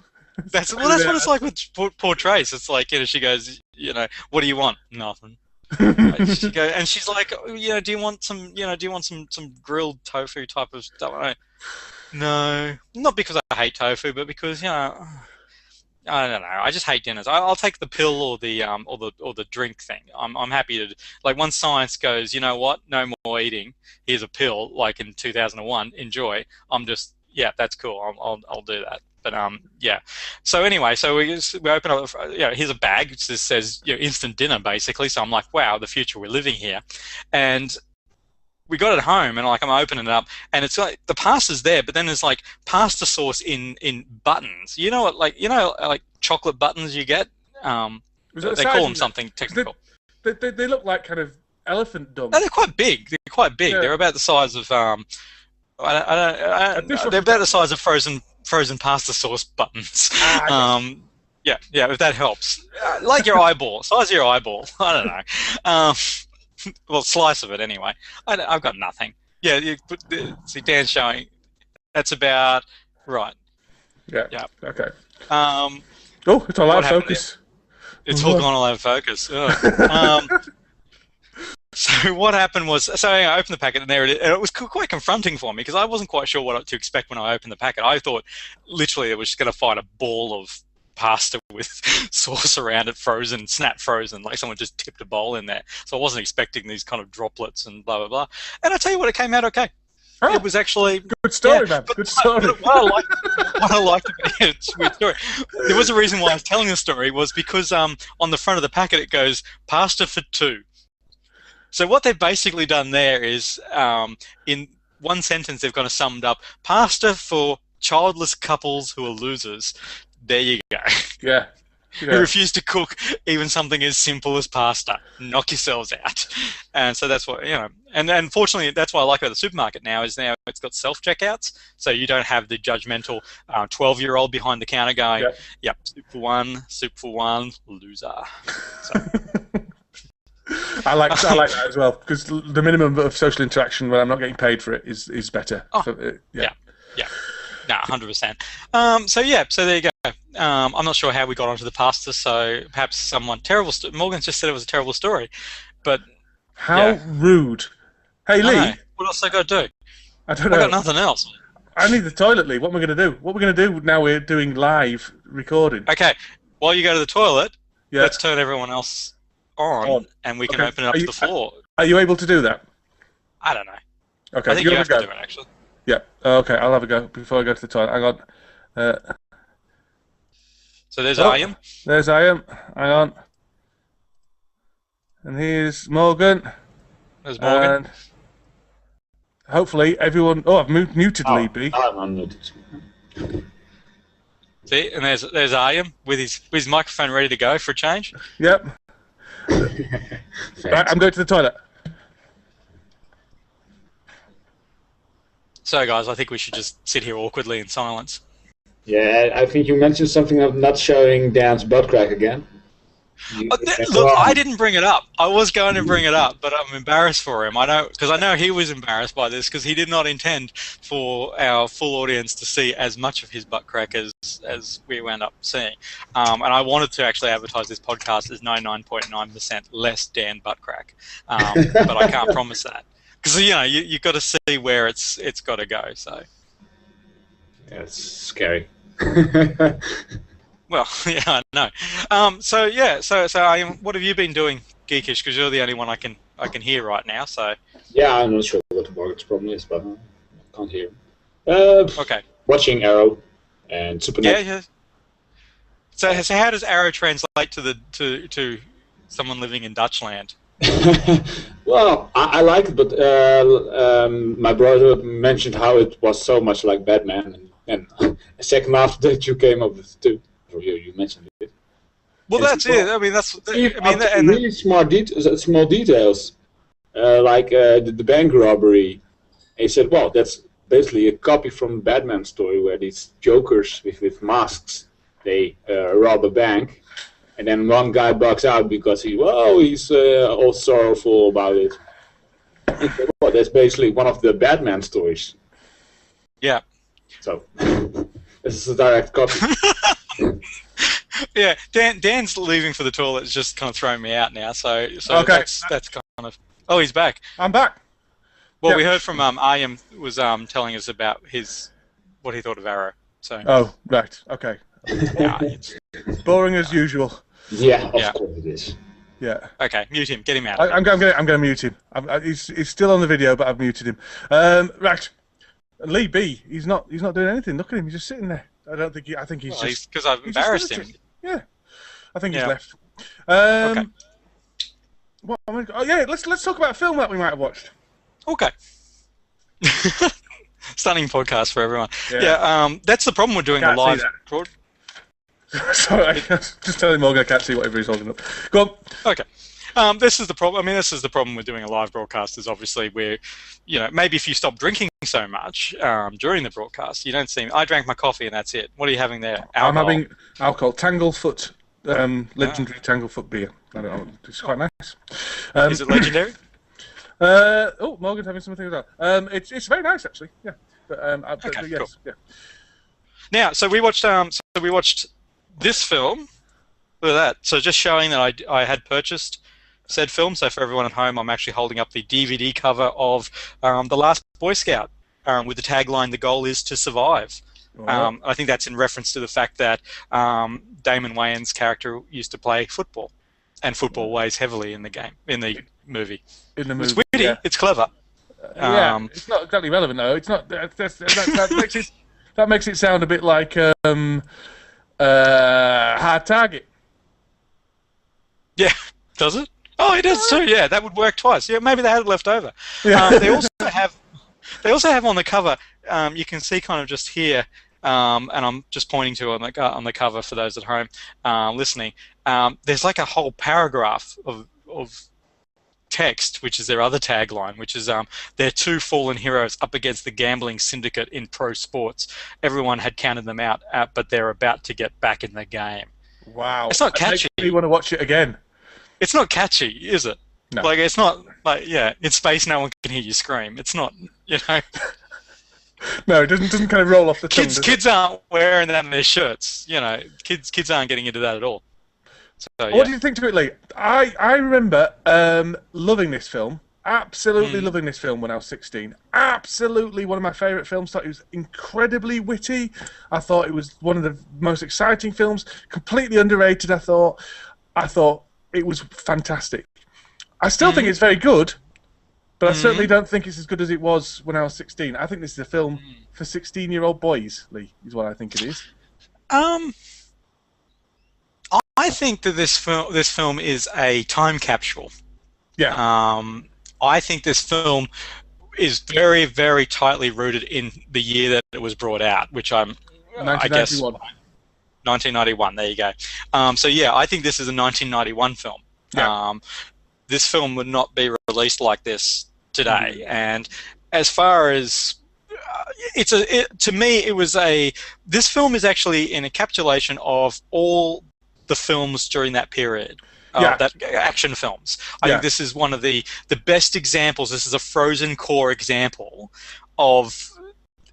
That's what it's like with poor Trace. It's like, she goes, what do you want? Nothing. And she's like, do you want some grilled tofu type of stuff? No, not because I hate tofu, but because I don't know. I just hate dinners. I'll take the pill or the drink thing. I'm happy to, like, once science goes, you know what? No more eating. Here's a pill, like in 2001. Enjoy. I'm just, that's cool. I'll do that. But yeah. So anyway, we open up. Here's a bag which just says instant dinner basically. So I'm like, wow, the future we're living here, and we got it home, and like I'm opening it up, and it's like the pasta's there, but then there's like pasta sauce in buttons. Like chocolate buttons you get. They call them something technical. They look like kind of elephant dung. No, they're quite big. Yeah. They're about the size of they're about the size of frozen pasta sauce buttons. Yeah, if that helps. Like your eyeball, size of your eyeball. I don't know. Well, slice of it anyway. I've got nothing. Yeah, see Dan's showing. That's about right. Yeah. Okay. It's all out of focus. It's all gone all out of focus. So what happened was, I opened the packet, and there it is. And it was quite confronting for me because I wasn't quite sure what to expect when I opened the packet. I thought literally it was just going to find a ball of pasta with sauce around it, snap frozen, like someone just tipped a bowl in there. So I wasn't expecting these kind of droplets and blah, blah, blah. And I tell you what, it came out okay. Oh, it was actually... Good story, man. Good story. What I liked about it, it's a weird story. There was a reason why I was telling the story, was because on the front of the packet it goes, pasta for two. So what they've basically done there is, in one sentence they've kind of summed up, pasta for childless couples who are losers. There you go. Yeah. Who refuse to cook even something as simple as pasta. Knock yourselves out. And so that's what, and unfortunately that's what I like about the supermarket now is now it's got self-checkouts, so you don't have the judgmental 12-year-old behind the counter going, yep, soup for one, loser. So. I like that as well, because the minimum of social interaction when I'm not getting paid for it is better. Yeah. No, 100%. So there you go. I'm not sure how we got onto the pasta, so perhaps Morgan just said it was a terrible story, but... How rude. Hey, Lee. What else I got to do? I don't know. I got nothing else. I need the toilet, Lee. What am I going to do? What we're going to do now we're doing live recording. Okay, while you go to the toilet, let's turn everyone else on, and we can open it up to the floor. Are you able to do that? I don't know. Okay, I think you have to do it, actually. Yeah. Okay, I'll have a go before I go to the toilet. Hang on. So there's Ian. There's Ian. Hang on. And here's Morgan. There's Morgan. And hopefully everyone... Oh, I've muted Lee B. I'm unmuted. See, and there's Ian with his microphone ready to go for a change. Yep. Right, I'm going to the toilet. So, guys, I think we should just sit here awkwardly in silence. Yeah, I think you mentioned something of not showing Dan's butt crack again. Look, I didn't bring it up. I was going to bring it up, but I'm embarrassed for him. I know he was embarrassed by this because he did not intend for our full audience to see as much of his butt crack as we wound up seeing. And I wanted to actually advertise this podcast as 99.9% less Dan butt crack, but I can't promise that because you've got to see where it's got to go. So yeah, it's scary. Well, yeah, I know. So what have you been doing, Geekish? Because you're the only one I can hear right now. So yeah, I'm not sure what the Morgan's problem is, but I can't hear him. Okay. Watching Arrow and Supernatural. Yeah. So how does Arrow translate to someone living in Dutchland? Well, I like it, but my brother mentioned how it was so much like Batman, and a second after that you came up with two. Or you mentioned it. Well, And that's it. I mean, that's. really small details, like the bank robbery. And he said, "Well, that's basically a copy from the Batman story where these jokers with masks they rob a bank." And then one guy bugs out because he's all sorrowful about it. Well, that's basically one of the Batman stories. Yeah. So this is a direct copy. Yeah, Dan's leaving for the toilet. It's just kind of throwing me out now. So Okay. that's kind of. Oh, he's back. I'm back. Well, Yeah. we heard from Ayam was telling us about what he thought of Arrow. So. Oh, right. Okay. Yeah, it's, Boring as usual. Yeah, of Yeah. course it is. Yeah. okay, mute him. Get him out. I'm going to mute him. He's still on the video, but I've muted him. Right. Lee B. He's not doing anything. Look at him. He's just sitting there. I think he's just because I've he's just embarrassed him. irritated. Yeah. I think he's Yeah. left. Okay. What? Oh yeah. Let's talk about a film that we might have watched. Okay. Stunning podcast for everyone. Yeah. Yeah. That's the problem with doing a Can't see live that. broad. Sorry, just telling Morgan I can't see whatever he's holding up. Go on. Okay. This is the problem. I mean, this is the problem with doing a live broadcast. Is obviously where, maybe if you stop drinking so much during the broadcast, you don't seem. I drank my coffee and that's it. What are you having there? Alcohol. I'm having alcohol. Tanglefoot, legendary Tanglefoot beer. I don't know. It's quite nice. Is it legendary? Morgan's having something as well. It's very nice actually. Yeah. But, Okay, yes. cool. Yeah. Now, so we watched this film. Look at that. So just showing that I had purchased said film. So for everyone at home, I'm actually holding up the DVD cover of The Last Boy Scout with the tagline, "The goal is to survive." Wow. I think that's in reference to the fact that Damon Wayans' character used to play football, and football weighs heavily in the movie. In the movie. It's witty. Yeah. It's clever. Yeah, it's not exactly relevant though. It's not. That makes it sound a bit like Hard Target. Yeah, does it? Oh, it does too. Yeah, that would work twice. Yeah, maybe they had it left over. Yeah. They also have on the cover. You can see kind of just here, and I'm just pointing to on the cover for those at home listening. There's like a whole paragraph of text, which is their other tagline, which is they're two fallen heroes up against the gambling syndicate in pro sports. Everyone had counted them out, but they're about to get back in the game. Wow. It's not catchy. It makes me want to watch it again. It's not catchy, is it? No. Like, it's not like, yeah, in space no one can hear you scream. It's not, No, it doesn't kind of roll off the tongue. Kids aren't wearing that in their shirts. Kids aren't getting into that at all. So, yeah. What do you think to it, Lee? I remember loving this film. Absolutely loving this film when I was 16. Absolutely one of my favourite films. Thought it was incredibly witty. I thought it was one of the most exciting films. Completely underrated, I thought. It was fantastic. I still think it's very good, but I certainly don't think it's as good as it was when I was 16. I think this is a film for 16-year-old boys, Lee, is what I think it is. I think that this film is a time capsule. Yeah. I think this film is very, very tightly rooted in the year that it was brought out, which I guess 1991. There you go. So yeah, I think this is a 1991 film. Yeah. This film would not be released like this today. And as far as to me, this film is actually an encapsulation of all the films during that period. That action films. I think this is one of the best examples. This is a frozen core example of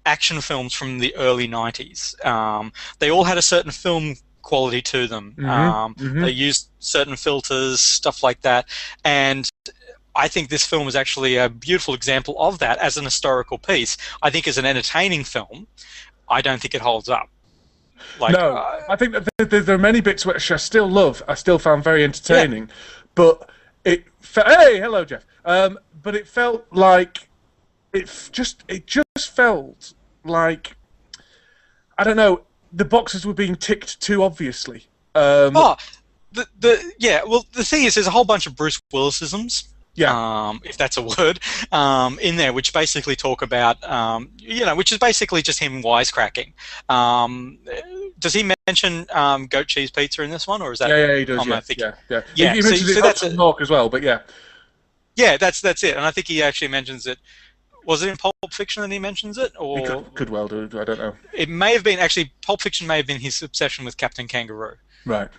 action films from the early 90s. They all had a certain film quality to them. They used certain filters, stuff like that. And I think this film is actually a beautiful example of that as an historical piece. I think as an entertaining film, I don't think it holds up. I think that there are many bits which I still love. I still found very entertaining, but hey, hello, Jeff. But it felt like it just felt like, I don't know, the boxes were being ticked too obviously. Oh, well, the thing is, there's a whole bunch of Bruce Willisisms. Yeah. If that's a word, in there, which basically talk about, which is basically just him wisecracking. Does he mention goat cheese pizza in this one, or is that? Yeah, he does. Yeah. He mentions it that's Hawk as well, but yeah. Yeah, that's it, and I think he actually mentions it. Was it in Pulp Fiction that he mentions it, or he could well do? I don't know. It may have been actually. Pulp Fiction may have been his obsession with Captain Kangaroo. Right.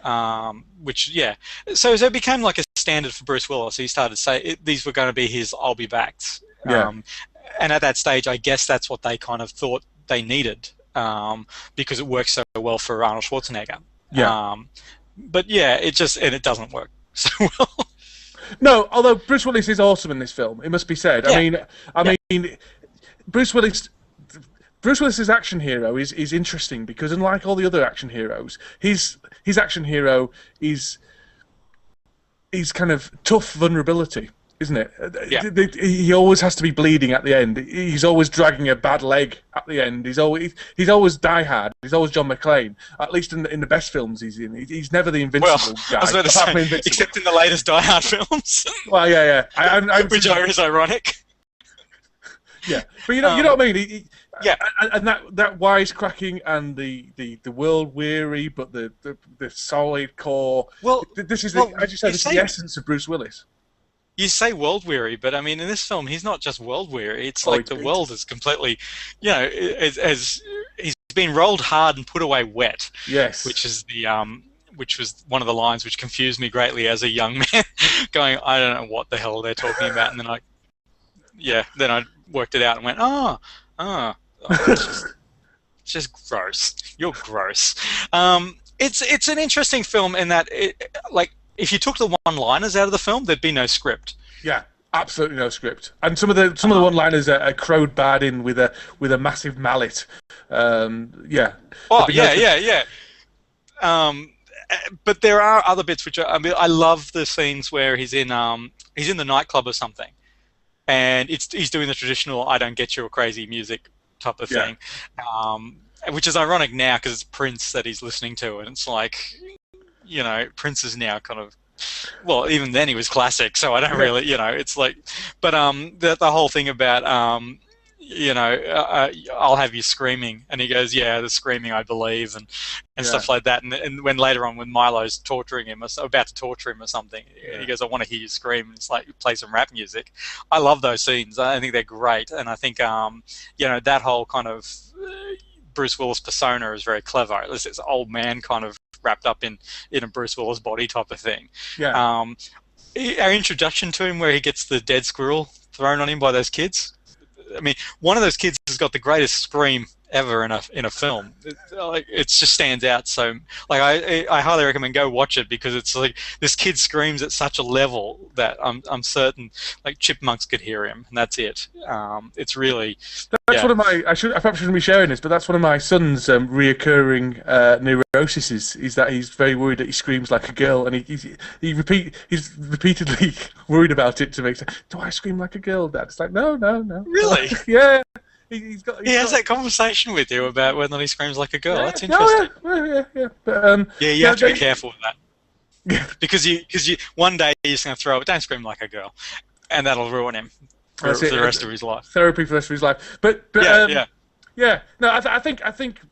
So it became like a standard for Bruce Willis. He started to say these were going to be his "I'll be backs." Yeah. And at that stage, I guess that's what they kind of thought they needed, because it works so well for Arnold Schwarzenegger. Yeah. But yeah, it doesn't work so well. No, although Bruce Willis is awesome in this film, it must be said. Yeah. I mean, Bruce Willis's action hero is interesting because unlike all the other action heroes, his action hero is kind of tough vulnerability, isn't it? Yeah. He always has to be bleeding at the end. He's always dragging a bad leg at the end. He's always Die Hard. He's always John McClane. At least in the best films he's in. He's never the invincible guy. I was going to say, except in the latest Die Hard films. Well, yeah. Which is ironic. Yeah, but you know what I mean. Yeah, and that wisecracking and the world weary, but the solid core. Well, this is the essence of Bruce Willis. You say world weary, but I mean, in this film, he's not just world weary. It's like the world is completely, as he's been rolled hard and put away wet. Yes, which was one of the lines which confused me greatly as a young man, going, I don't know what the hell they're talking about, and then I worked it out and went, it's just gross. You're gross. It's an interesting film in that, if you took the one-liners out of the film, there'd be no script. Yeah, absolutely no script. And some of the one-liners are crowed bad in with a massive mallet. Yeah. Oh, yeah. But there are other bits which I love the scenes where he's in the nightclub or something, and he's doing the traditional "I don't get your crazy" music type of thing, which is ironic now because it's Prince that he's listening to, and it's like, Prince is now kind of, well, even then he was classic, so I don't really, it's like, but the whole thing about I'll have you screaming, and he goes, yeah, the screaming I believe, and stuff like that, and when later on when Milo's torturing him, or about to torture him or something, he goes, I want to hear you scream, and it's like, play some rap music. I love those scenes. I think they're great, and I think that whole kind of Bruce Willis persona is very clever. It's this old man kind of wrapped up in a Bruce Willis body type of thing. Yeah. Our introduction to him, where he gets the dead squirrel thrown on him by those kids. I mean, one of those kids has got the greatest scream ever in a film. It just stands out. So, I highly recommend go watch it, because it's like this kid screams at such a level that I'm certain chipmunks could hear him, and that's it. It's really one of my. I perhaps shouldn't be sharing this, but that's one of my son's reoccurring neuroses. Is that he's very worried that he screams like a girl, and he's repeatedly worried about it to make sense. Do I scream like a girl, Dad? It's like no. Really? Yeah. He has that conversation with you about whether he screams like a girl. Yeah, that's interesting. Yeah. But, you have to be careful with that. Yeah. Because you one day you're just going to throw it, don't scream like a girl, and that'll ruin him for the rest of his life. Therapy for the rest of his life. But yeah. No, I think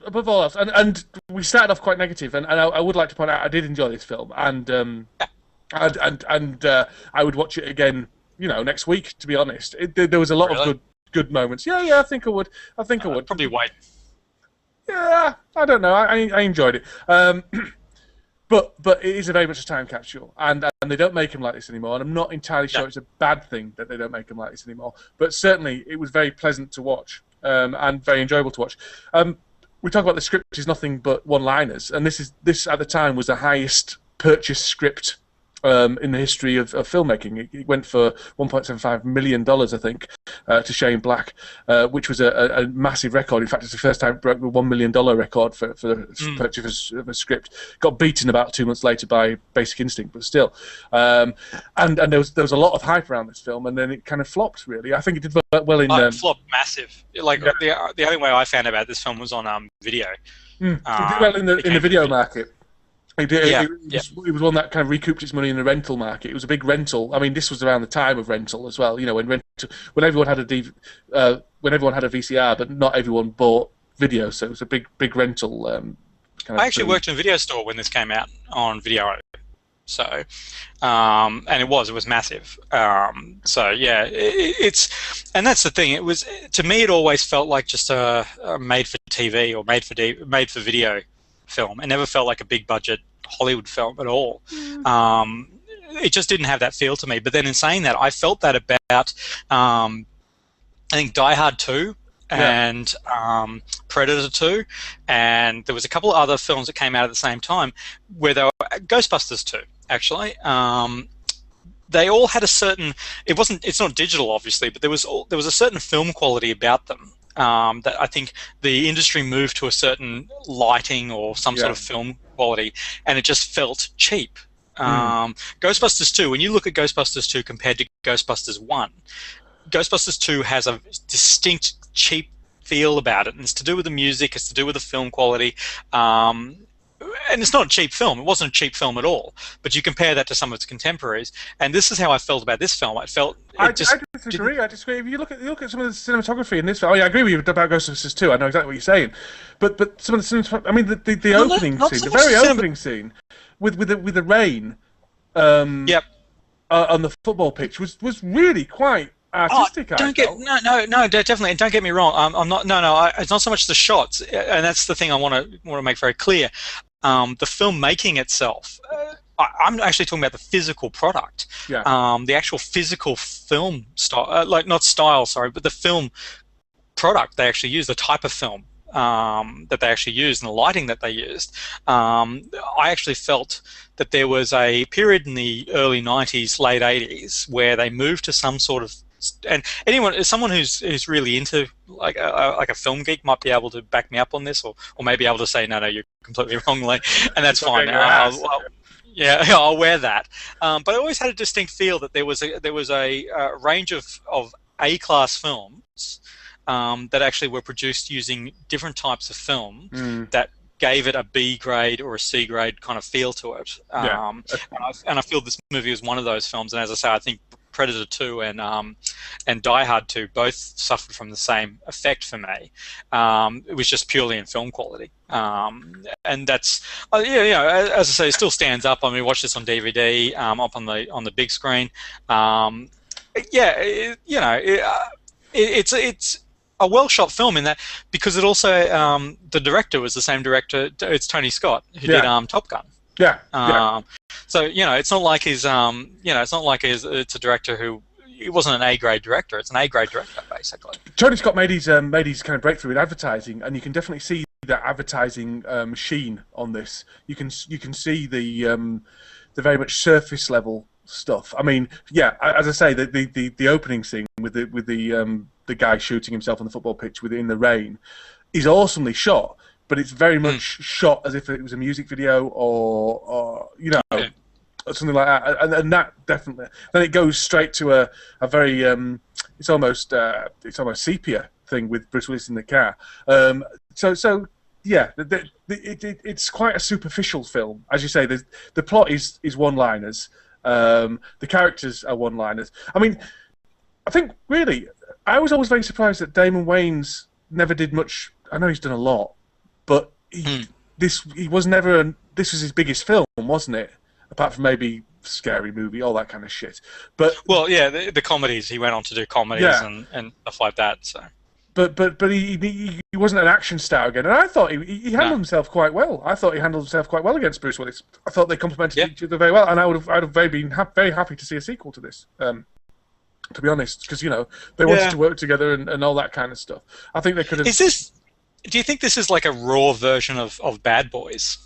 above all else, and we started off quite negative, and I would like to point out I did enjoy this film, and I would watch it again, next week. To be honest, there was a lot of good moments. Yeah, I think I would. I would probably wait. Yeah, I don't know. I enjoyed it. But it is very much a time capsule, and they don't make him like this anymore. And I'm not entirely sure it's a bad thing that they don't make him like this anymore. But certainly, it was very pleasant to watch, and very enjoyable to watch. We talk about the script is nothing but one-liners, and this at the time was the highest purchased script in the history of filmmaking. It went for $1.75 million, I think, to Shane Black, which was a massive record. In fact, it's the first time it broke the $1 million record for the purchase of a script. Got beaten about 2 months later by Basic Instinct, but still. And there was a lot of hype around this film, and then it kind of flopped, really. I think it did well in... It flopped massive. The only way I found out about this film was on video. It did well in the video market. Yeah, It was one that kind of recouped its money in the rental market. It was a big rental. I mean, this was around the time of rental as well. You know, when everyone had when everyone had a VCR, but not everyone bought video, so it was a big rental kind of. I actually thing. worked in a video store when this came out on video. So, and it was massive. So yeah, and that's the thing. It was, to me, it always felt like just a made for TV or made for video film. It never felt like a big budget Hollywood film at all. It just didn't have that feel to me. But then in saying that, I felt that about I think Die Hard 2 and Predator 2, and there was a couple of other films that came out at the same time where they were Ghostbusters 2 actually. They all had a certain, it's not digital obviously, but there was a certain film quality about them that I think the industry moved to a certain lighting or some sort of film quality, and it just felt cheap. Ghostbusters 2, when you look at Ghostbusters 2 compared to Ghostbusters 1, Ghostbusters 2 has a distinct cheap feel about it, and it's to do with the music, it's to do with the film quality, and it's not a cheap film. It wasn't a cheap film at all. But you compare that to some of its contemporaries, and this is how I felt about this film. I disagree. I disagree. If you look at some of the cinematography in this film, I agree with you about Ghostbusters 2. I know exactly what you're saying, but some of the cinematography, I mean, the opening scene, the very opening scene, with the rain, on the football pitch was really quite artistic. Definitely. And don't get me wrong. I'm not. It's not so much the shots, and that's the thing I want to make very clear. The filmmaking itself. I'm actually talking about the physical product. The actual physical film style, but the film product they actually use, the type of film that they actually used, and the lighting that they used. I actually felt that there was a period in the early 90s, late 80s, where they moved to some sort of, and someone who's really into like a film geek might be able to back me up on this, or maybe able to say no, you're completely wrong, and that's fine. I'll wear that. But I always had a distinct feel that there was a range of A-class films that actually were produced using different types of film that gave it a B grade or a C grade kind of feel to it. And I feel this movie was one of those films. And as I say, I think Predator 2 and Die Hard 2 both suffered from the same effect for me. It was just purely in film quality. And that's, as I say, it still stands up. I mean, watch this on DVD, up on the big screen. It's a well-shot film in that, because it also the director was the same director. It's Tony Scott who did Top Gun. So it's not like it's a director who, it wasn't an A-grade director. It's an A-grade director basically. Tony Scott made his kind of breakthrough in advertising, and you can definitely see that advertising sheen on this. You can see the very much surface level stuff. I mean, as I say, the opening scene with the guy shooting himself on the football pitch in the rain is awesomely shot, but it's very much shot as if it was a music video or something like that, and that definitely. Then it goes straight to a very it's almost sepia thing with Bruce Willis in the car. It's quite a superficial film, as you say. The plot is one-liners. The characters are one-liners. I mean, I think really, I was always very surprised that Damon Wayans never did much. I know he's done a lot, but this was his biggest film, wasn't it? Apart from maybe Scary Movie, all that kind of shit. But the comedies, he went on to do comedies and stuff like that. So. But he wasn't an action star again, and I thought he handled himself quite well. I thought he handled himself quite well against Bruce Willis. I thought they complemented each other very well, and I'd have been very happy to see a sequel to this. To be honest, because they wanted to work together and all that kind of stuff. I think they could have. Do you think this is like a raw version of Bad Boys?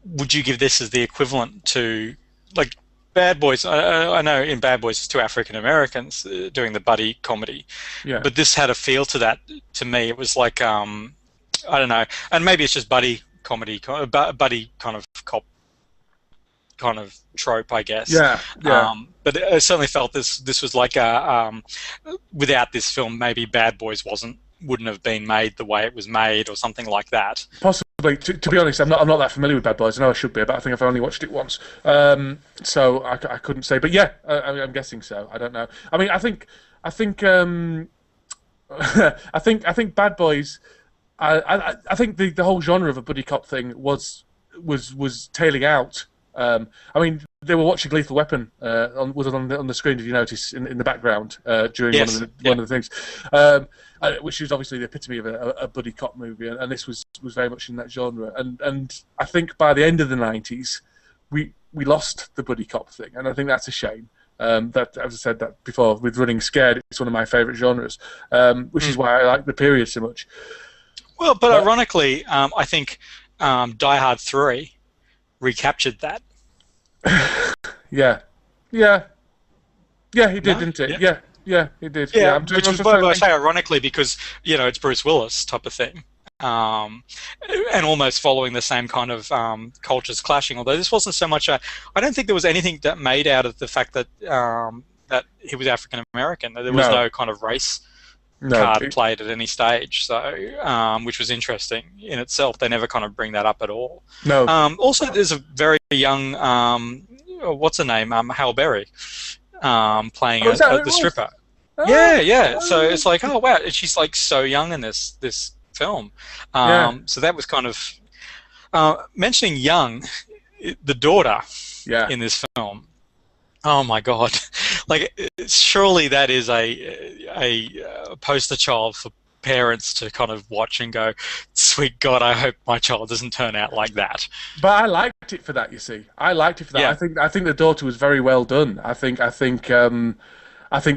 Would you give this as the equivalent to, like, Bad Boys? I know in Bad Boys it's two African Americans doing the buddy comedy, but this had a feel to that. To me, it was like I don't know, and maybe it's just buddy comedy, buddy kind of cop kind of trope, I guess. But I certainly felt this was like without this film, maybe Bad Boys wasn't wouldn't have been made the way it was made, or something like that. Possibly. To be honest, I'm not that familiar with Bad Boys. I know I should be, but I think I've only watched it once, so I couldn't say. But yeah, I'm guessing so. I don't know. I mean, I think I think Bad Boys. I think the whole genre of a buddy cop thing was tailing out. I mean, they were watching Lethal Weapon was on the screen. Did you notice in the background during one of the things, which is obviously the epitome of a buddy cop movie, and this was very much in that genre. And I think by the end of the '90s, we lost the buddy cop thing, and I think that's a shame. That, as I said that before, with Running Scared, it's one of my favourite genres, which is why I like the period so much. Well, but ironically, I think Die Hard 3 recaptured that. Yeah, he did, didn't it? Yeah, he did. Yeah, which is why I say ironically, because it's Bruce Willis type of thing, and almost following the same kind of cultures clashing. Although this wasn't so much I don't think there was anything that made out of the fact that that he was African American. There was no kind of race card played at any stage, so which was interesting in itself. They never kind of bring that up at all. No. Also, there's a very young what's her name? Halle Berry playing the stripper. Oh. Yeah. So it's like, oh wow, she's like so young in this film. So that was kind of mentioning young, the daughter in this film. Oh my God! Like, surely that is a poster child for parents to kind of watch and go, "Sweet God, I hope my child doesn't turn out like that." But I liked it for that. You see, I liked it for that. Yeah. I think the daughter was very well done. I think the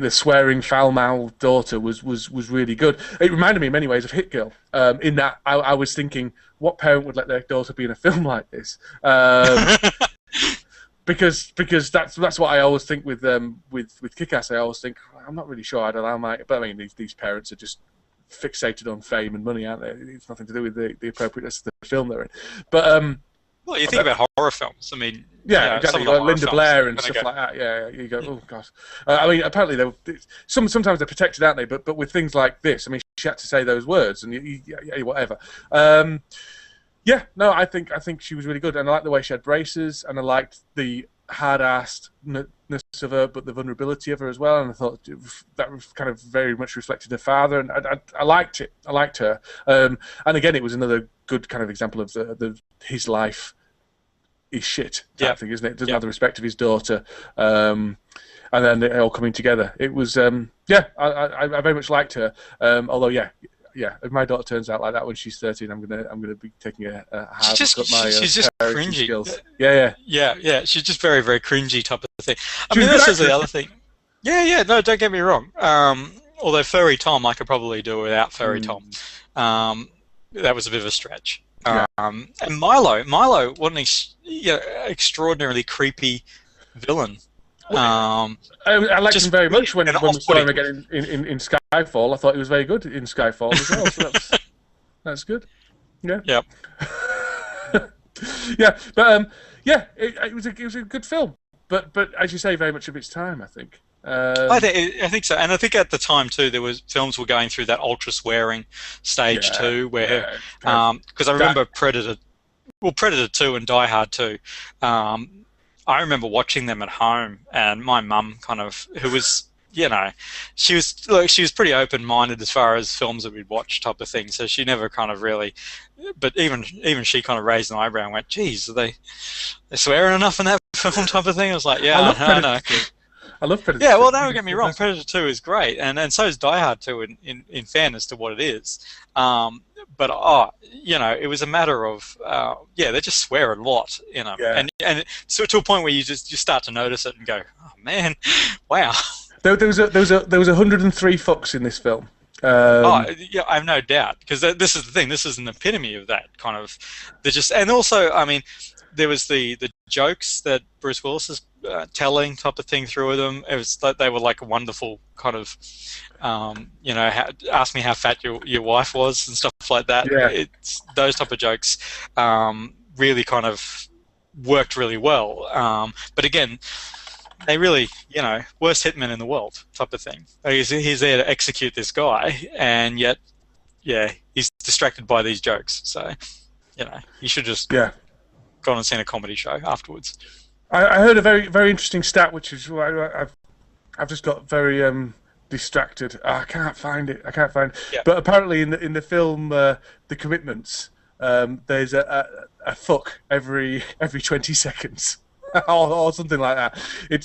swearing, foul-mouthed daughter was really good. It reminded me in many ways of Hit Girl. In that, I was thinking, what parent would let their daughter be in a film like this? Because that's what I always think with Kick-Ass. I always think, I'm not really sure I'd allow but I mean, these parents are just fixated on fame and money, aren't they? It's nothing to do with the appropriateness of the film they're in. But well, you think about horror films. I mean, exactly. Like Linda Blair and stuff like that. Yeah, you go, oh gosh. I mean, apparently sometimes they're protected, aren't they? But with things like this, I mean, she had to say those words, and whatever. I think she was really good, and I liked the way she had braces, and I liked the hard-assedness of her, but the vulnerability of her as well. And I thought that kind of very much reflected her father, and I liked it. I liked her, and again, it was another good kind of example of his life is shit type thing, isn't it? Doesn't have the respect of his daughter, and then it all coming together. It was I very much liked her, although if my daughter turns out like that when she's 13, I'm gonna be taking a hard look at my she's just cringy skills. Yeah. She's just very, very cringy type of thing. I mean, this is the other thing. Yeah. No, don't get me wrong. Although Furry Tom, I could probably do without Furry Tom. That was a bit of a stretch. And Milo, what an extraordinarily creepy villain. I liked him very much when we saw him again in Skyfall. I thought he was very good in Skyfall as well. So that's good. Yeah. Yep. But it was a good film. But as you say, very much of its time, I think. I think so, and I think at the time too, films were going through that ultra swearing stage too, where because I remember Predator 2 and Die Hard 2. I remember watching them at home, and my mum who was, she was pretty open-minded as far as films that we'd watch type of thing. So she never kind of really, but even she kind of raised an eyebrow and went, "Geez, are they swearing enough in that film?" type of thing. I was like, "Yeah, I know." I love Predator. Yeah, well, don't get me wrong, Predator 2 is great, and so is Die Hard 2 in fairness to what it is. But it was a matter of they just swear a lot, and so to a point where you start to notice it and go, "Oh man, wow." There was 103 fucks in this film. I have no doubt, because this is the thing. This is an epitome of that kind of. And also, I mean, there was the jokes that Bruce Willis is telling type of thing through them. It was like they were like a wonderful kind of, ask me how fat your wife was and stuff like that. Yeah. It's those type of jokes really kind of worked really well. But again, they really, worst hitman in the world type of thing. He's there to execute this guy, and yet yeah, he's distracted by these jokes. So, you know, he should just Yeah. gone and seen a comedy show afterwards. I heard a very very interesting stat, which is I've just got very distracted. I can't find it. Yeah. But apparently in the film The Commitments, there's a fuck every 20 seconds. or something like that. It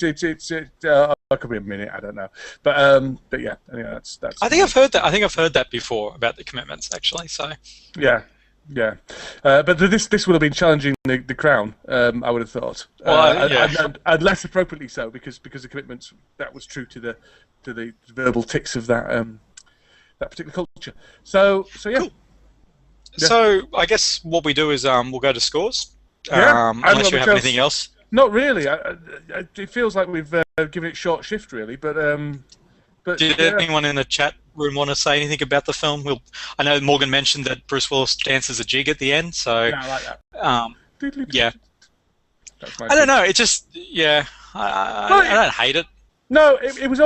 could be a minute. I don't know. But yeah. Anyway, that's. I think I've heard that. I think I've heard that before about The Commitments, actually. So Yeah. But this would have been challenging the crown. I would have thought. Well, yeah. And less appropriately so because The Commitments, that was true to the verbal tics of that particular culture. So yeah. Cool. So I guess what we do is we'll go to scores. Yeah. Unless you have anything else. Not really. It feels like we've given it short shift, really. But did anyone in the chat room want to say anything about the film? I know Morgan mentioned that Bruce Willis dances a jig at the end. So yeah, I like that. Yeah. That's my I don't know. It just I don't hate it. No, it was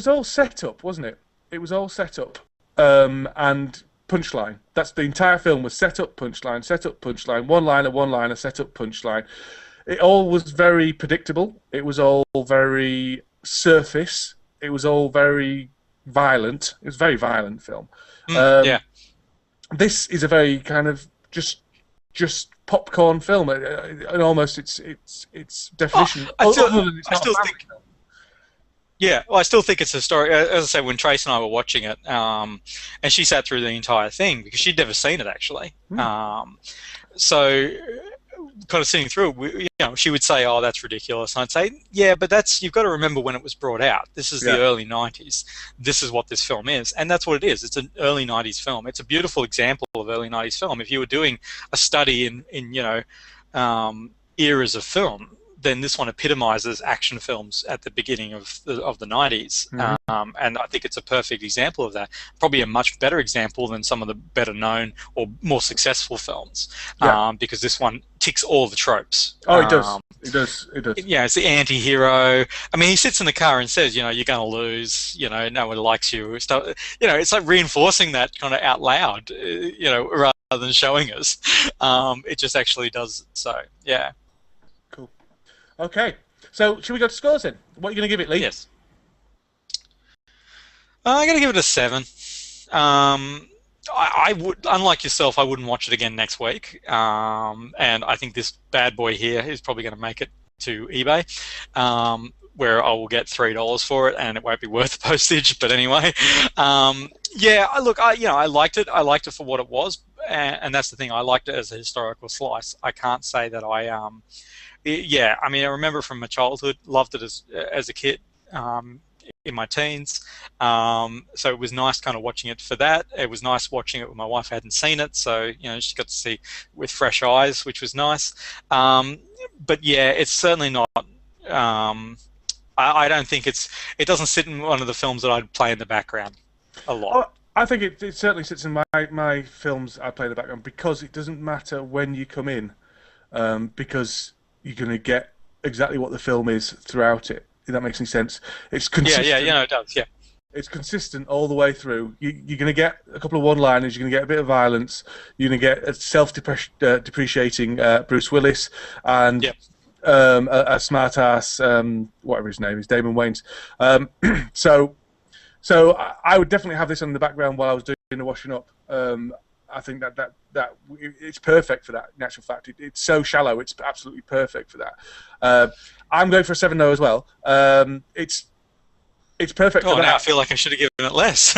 all set up, wasn't it? It was all set up and punchline. That's the entire film was set up, punchline, one-liner, set up, punchline. It all was very predictable. It was all very surface. It was all very violent. It was a very violent film. Yeah. This is a very kind of just popcorn film, and almost its definition. I still think. Yeah, well, I still think it's a story. As I say, when Trace and I were watching it, and she sat through the entire thing because she'd never seen it actually. So, kind of sitting through it, she would say, "Oh, that's ridiculous," and I'd say, "Yeah, but you've got to remember when it was brought out. This is the early '90s. This is what this film is, and that's what it is. It's an early '90s film. It's a beautiful example of early '90s film. If you were doing a study in eras of film, then this one epitomizes action films at the beginning of the '90s, and I think it's a perfect example of that. Probably a much better example than some of the better known or more successful films, because this one ticks all the tropes. Oh, it does. It does. Yeah, it's the anti-hero. I mean, he sits in the car and says, "You're going to lose. No one likes you." It's like reinforcing that kind of out loud, rather than showing us. It just actually does so. Yeah. Okay, so should we go to scores then? What are you going to give it, Lee? Yes. I'm going to give it a 7. I would, unlike yourself, I wouldn't watch it again next week. And I think this bad boy here is probably going to make it to eBay, where I will get $3 for it, and it won't be worth the postage. But anyway, I liked it. I liked it for what it was, and that's the thing. I liked it as a historical slice. I can't say that I I mean, I remember from my childhood, loved it as a kid, in my teens. So it was nice kind of watching it for that. It was nice watching it when my wife hadn't seen it, so she got to see with fresh eyes, which was nice. But yeah, it's certainly not. I don't think it doesn't sit in one of the films that I'd play in the background a lot. Oh, I think it certainly sits in my films I play in the background because it doesn't matter when you come in, because you're going to get exactly what the film is throughout it. If that makes any sense. It's consistent. Yeah, it does. Yeah, it's consistent all the way through. You're going to get a couple of one-liners. You're going to get a bit of violence. You're going to get a self-depreciating Bruce Willis and a smart-ass, whatever his name is, Damon Wayans. So I would definitely have this on the background while I was doing the washing up. I think that it's perfect for that. In actual fact, it's so shallow. It's absolutely perfect for that. I'm going for a 7 though as well. It's perfect for that. Now I feel like I should have given it less.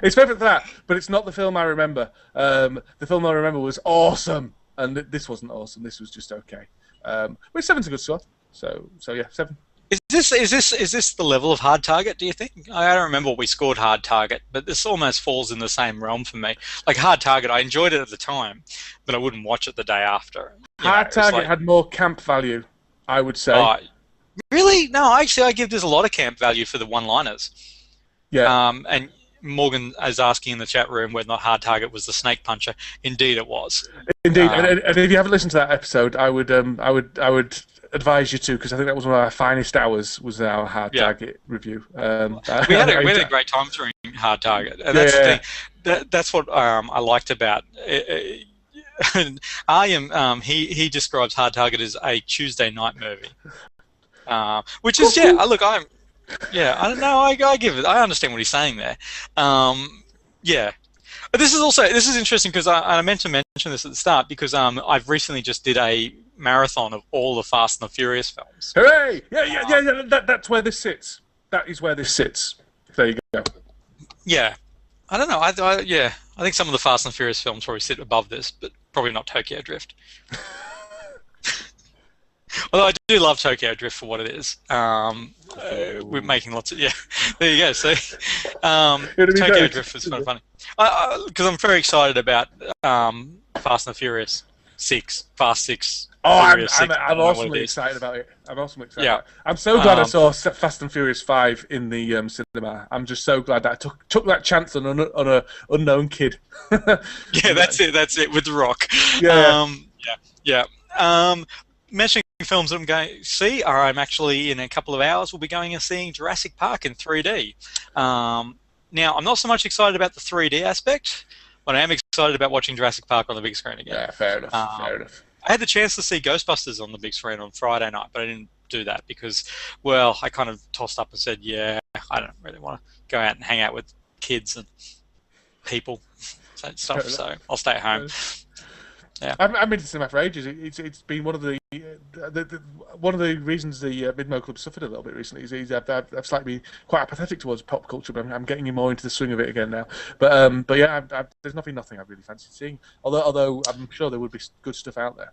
It's perfect for that, but it's not the film I remember. The film I remember was awesome, and this wasn't awesome. This was just okay. But 7's a good score. So yeah, 7. Is this the level of Hard Target, do you think? I don't remember what we scored Hard Target, but this almost falls in the same realm for me. Like Hard Target, I enjoyed it at the time, but I wouldn't watch it the day after. Hard Target had more camp value, I would say. Really? No, actually, I give this a lot of camp value for the one-liners. Yeah. And Morgan is asking in the chat room whether or not Hard Target was the snake puncher. Indeed, it was. Indeed, and if you haven't listened to that episode, I would advise you to, because I think that was one of our finest hours. Was our Hard Yeah. Target review. We had a great time during Hard Target, and that's the thing. That's what I liked about it. He describes Hard Target as a Tuesday night movie, which is I don't know. I give it. I understand what he's saying there. But this is interesting because I meant to mention this at the start because I've recently just did a marathon of all the Fast and the Furious films. Hooray! Yeah. That's where this sits. That is where this sits. There you go. Yeah, I don't know. I think some of the Fast and the Furious films probably sit above this, but probably not Tokyo Drift. Although I do love Tokyo Drift for what it is. We're making lots of There you go. So Tokyo Drift was kind of funny because I'm very excited about Fast and the Furious 6, Fast 6. I'm awesomely excited about it. I'm so glad I saw Fast and Furious 5 in the cinema. I'm just so glad that I took that chance on an unknown kid. That's it with The Rock. Mentioning films that I'm going to see, I'm actually in a couple of hours. We'll be going and seeing Jurassic Park in 3D. Now, I'm not so much excited about the 3D aspect, but I am excited about watching Jurassic Park on the big screen again. Yeah, fair enough. I had the chance to see Ghostbusters on the big screen on Friday night, but I didn't do that because, well, I kind of tossed up and said, I don't really want to go out and hang out with kids and people and stuff, so I'll stay at home. Yeah. I've been to cinema for ages. It's been one of the reasons the Mid-Mo Club suffered a little bit recently. Is I've slightly been quite apathetic towards pop culture, but I'm getting more into the swing of it again now. But there's nothing I really fancy seeing. Although I'm sure there would be good stuff out there.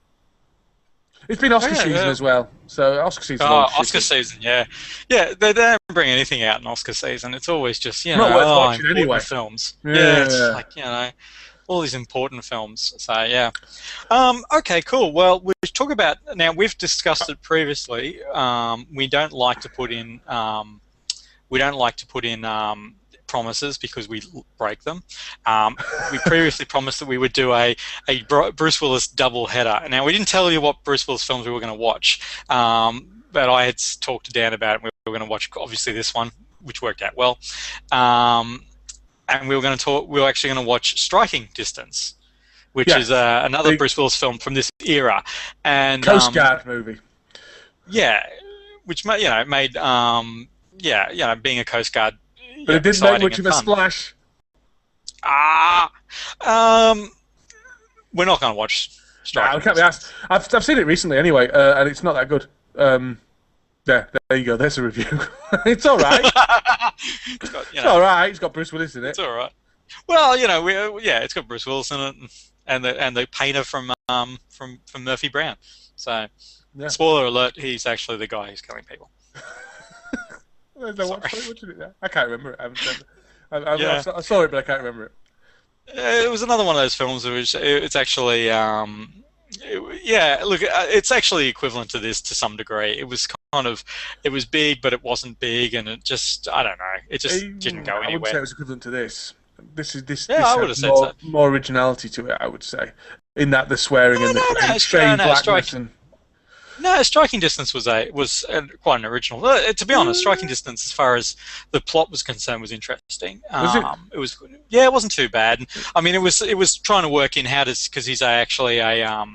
It's been Oscar season as well, so Oscar season. Oscar season, yeah. They don't bring anything out in Oscar season. It's always just not worth watching anyway. Films. It's like all these important films. So yeah. Okay, cool. Well, we've discussed it previously. We don't like to put in promises because we break them. We previously promised that we would do a Bruce Willis double header. Now we didn't tell you what Bruce Willis films we were going to watch, but I had talked to Dan about it. We were going to watch obviously this one, which worked out well. And we were actually going to watch Striking Distance, which is another Bruce Willis film from this era, and Coast Guard movie. Yeah, which made being a Coast Guard. But it didn't make much of a splash. We're not going to watch Striking. No, can't be asked. I've seen it recently anyway, and it's not that good. There you go. There's a review. It's all right. It's all right. It's got Bruce Willis in it. It's all right. Well, it's got Bruce Willis in it, and the painter from Murphy Brown. So, spoiler alert: he's actually the guy who's killing people. I can't remember it. I saw it, but I can't remember it. It was another one of those films which it's actually. It's actually equivalent to this to some degree. It was it was big, but it wasn't big, and it just, I don't know, it just didn't go anywhere. I wouldn't say it was equivalent to this. This I would have said so. More originality to it, I would say, in that the swearing and the extreme blackness and. No, Striking Distance was quite an original. To be honest, Striking Distance, as far as the plot was concerned, was interesting. Was it? It wasn't too bad. I mean, it was trying to work in because he's actually a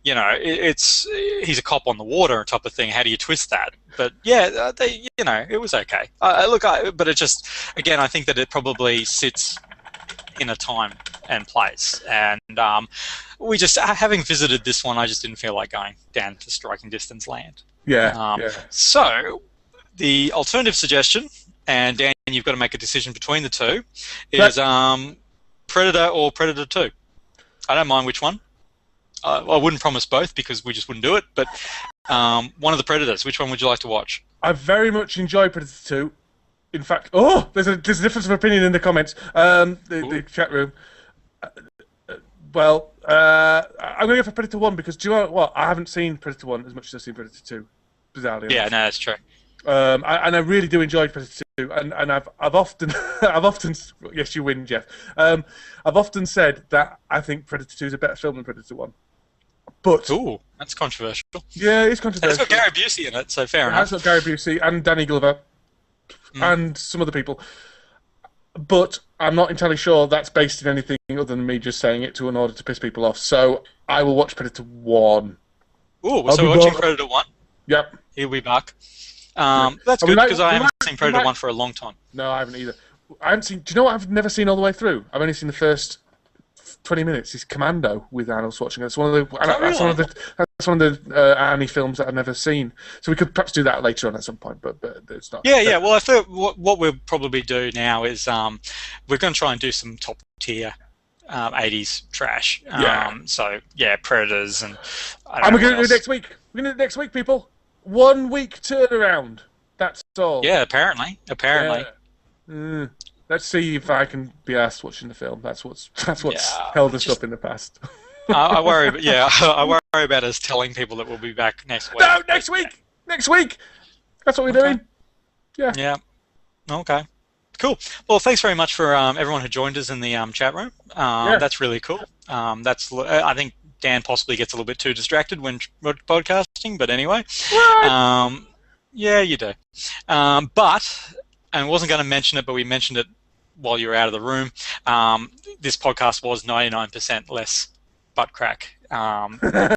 he's a cop on the water type of thing. How do you twist that? But it was okay. But it just, again, I think that it probably sits in a time and place, and we just, having visited this one, I just didn't feel like going down to Striking Distance land. So the alternative suggestion, and Dan, you've got to make a decision between the two, is Predator or Predator 2. I don't mind which one. I wouldn't promise both because we just wouldn't do it, but one of the Predators. Which one would you like to watch? I very much enjoy Predator 2. In fact, there's a difference of opinion in the comments. The chat room. I'm going to go for Predator 1 because, do you know what? I haven't seen Predator 1 as much as I've seen Predator 2, bizarrely enough. Yeah, no, that's true. And I really do enjoy Predator 2, and I've often, yes, you win, Jeff. I've often said that I think Predator 2 is a better film than Predator 1. But Ooh, that's controversial. yeah, it's And it's controversial. got Gary Busey in it, so fair It has enough. got Gary Busey and Danny Glover and some other people. But I'm not entirely sure that's based in anything other than me just saying it in order to piss people off. So I will watch Predator 1. Ooh, I'll so be we're watching back. Predator 1. Yep. He'll be back. That's And we good might- because I we haven't might- seen we Predator might- 1 for a long time. No, I haven't either. I haven't seen. Do you know what I've never seen all the way through? I've only seen the first 20 minutes. It's Commando with Arnold Schwarzenegger. That's one of the. That's one of the Arnie films that I've never seen. So we could perhaps do that later on at some point, but it's not. Yeah. Well, I thought what we'll probably do now is we're going to try and do some top tier 80s trash. So yeah, Predators and. And we're going to do it next week. We're going to do it next week, people. 1 week turnaround. That's all. Yeah, apparently. Yeah. Let's see if I can be asked watching the film. That's what's Yeah, held us up in the past. I worry. I worry about us telling people that we'll be back next week. No, next week. Next week. That's what we're doing. Yeah. Yeah. Okay. Cool. Well, thanks very much for everyone who joined us in the chat room. That's really cool. I think Dan possibly gets a little bit too distracted when podcasting, but anyway. What? Yeah, you do. But, and I wasn't going to mention it, but we mentioned it while you were out of the room. This podcast was 99% less butt crack than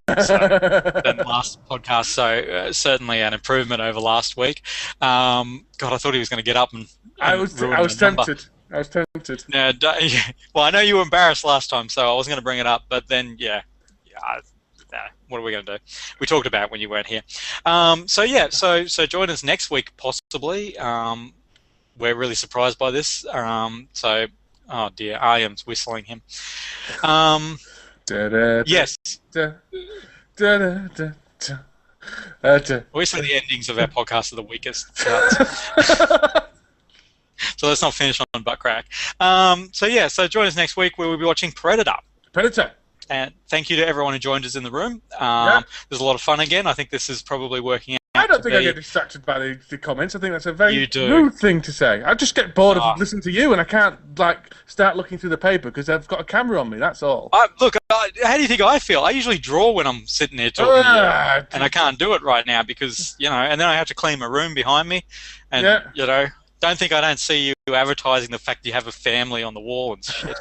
last podcast, so certainly an improvement over last week. God, I thought he was going to get up and I was tempted. I was tempted. Yeah, well, I know you were embarrassed last time, so I wasn't going to bring it up, but then, what are we going to do? We talked about it when you weren't here. So join us next week, possibly. We're really surprised by this. Oh dear, Aryan's whistling him. Yes. Obviously, the endings of our podcast are the weakest. So let's not finish on butt crack. So join us next week where we'll be watching Predator. And thank you to everyone who joined us in the room. There's a lot of fun again. I think this is probably working out. I don't think I get distracted by the comments. I think that's a very You rude thing to say. I just get bored of listening to you, and I can't start looking through the paper because I've got a camera on me. That's all. Look, how do you think I feel? I usually draw when I'm sitting there talking to you, and I can't do it right now because and then I have to clean my room behind me, and don't think I don't see you advertising the fact you have a family on the wall and shit.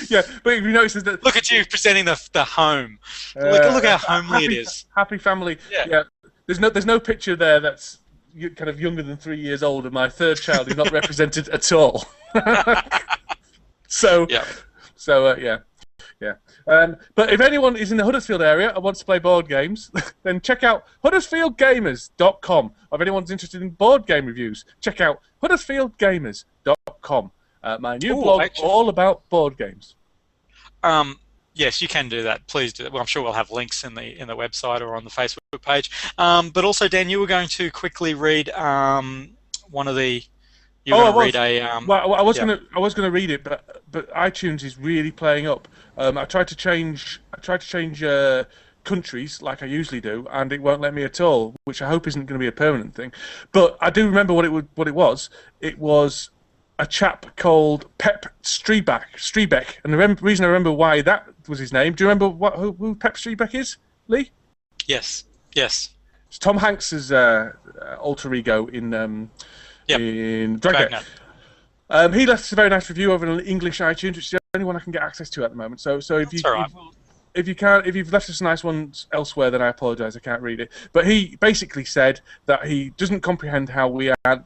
Yeah, but if you notice that look at you presenting the home. Look how homely it is. Happy family. Yeah. There's no picture there that's kind of younger than 3 years old, and my third child is not represented at all. Yeah. But if anyone is in the Huddersfield area and wants to play board games, then check out huddersfieldgamers.com. Or if anyone's interested in board game reviews, check out huddersfieldgamers.com. My new blog all about board games. Yes, you can do that. Please do that. Well, I'm sure we'll have links in the website or on the Facebook page. But also, Dan, you were going to quickly read one of the. I was going to read it, but iTunes is really playing up. I tried to change countries like I usually do, and it won't let me at all, which I hope isn't going to be a permanent thing. But I do remember what it was. It was a chap called Pep Streebeck, and the reason I remember why that was his name. Do you remember who Pep Streebeck is, Lee? Yes. It's Tom Hanks's alter ego in Dragnet. He left us a very nice review over on English iTunes, which is the only one I can get access to at the moment. So if you've left us nice ones elsewhere, then I apologise, I can't read it. But he basically said that he doesn't comprehend how we are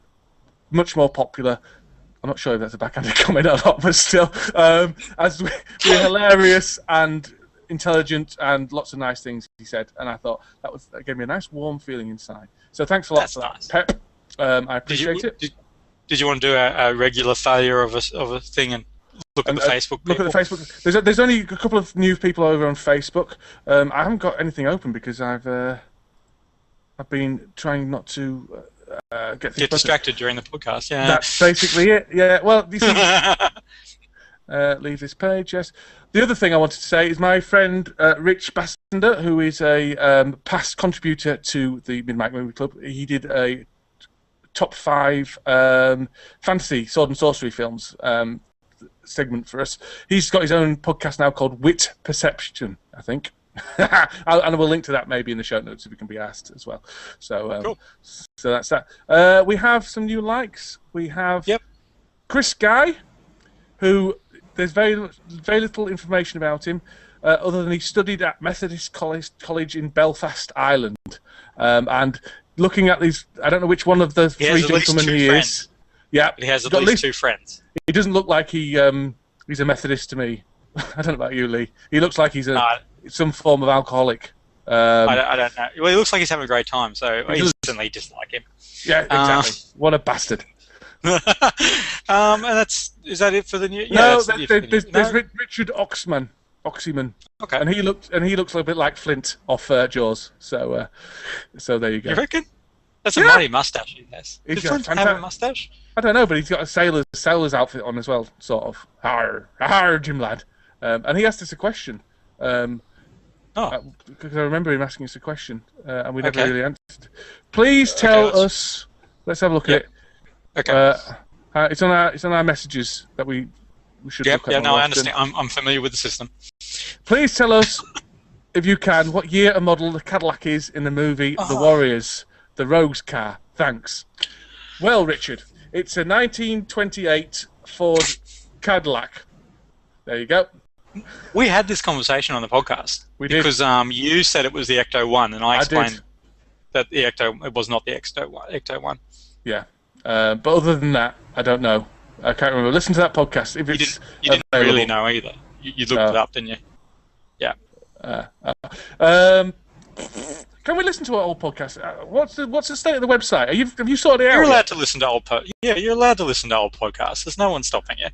much more popular. I'm not sure if that's a backhanded comment or not, but still, as we're hilarious and intelligent and lots of nice things, he said, and I thought that gave me a nice warm feeling inside. So thanks a lot for that, Pep. I appreciate it. Did you want to do a regular failure of a thing and look at the Facebook people? Look at the Facebook. There's only a couple of new people over on Facebook. I haven't got anything open because I've been trying not to get distracted during the podcast. Yeah, that's basically it. Yeah. Well, you see, leave this page. Yes. The other thing I wanted to say is my friend Rich Bassender, who is a past contributor to the Mid-Mike Movie Club. He did a top 5 fantasy sword and sorcery films segment for us. He's got his own podcast now called Wit Perception, I think. And we'll link to that maybe in the show notes if it can be asked as well. So, Cool. So that's that. We have some new likes. We have Chris Guy, who there's very little information about him, other than he studied at Methodist College in Belfast, Ireland. And looking at these, I don't know which one of the three gentlemen he is. Yeah, he has at least 2 friends. He doesn't look like he's a Methodist to me. I don't know about you, Lee. He looks like he's some form of alcoholic. I don't know. Well, he looks like he's having a great time, so I instantly dislike him. Yeah, exactly. What a bastard. And is that it for the new? No, there's Richard Oxyman. Okay. And he looks a little bit like Flint off Jaws. So there you go. You reckon? That's a mighty mustache he has. Does Flint have a mustache? I don't know, but he's got a sailor's outfit on as well, sort of. Har, Jim lad. And he asked us a question. Because I remember him asking us a question, and we never really answered. Please tell us. Let's have a look at it. Okay. It's on our messages that we should look at. Yeah, no, I understand. I'm familiar with the system. Please tell us, if you can, what year and model the Cadillac is in the movie The Warriors, the Rogue's car. Thanks. Well, Richard, it's a 1928 Ford Cadillac. There you go. We had this conversation on the podcast. We did. Because you said it was the Ecto 1, and I explained that it was not the Ecto 1. Yeah. But other than that, I don't know. I can't remember. Listen to that podcast. If it's you didn't really know either. You looked it up, didn't you? Yeah. Can we listen to our old podcast? What's the state of the website? Have you sorted it out? You're allowed to listen to old you're allowed to listen to old podcasts. There's no one stopping you.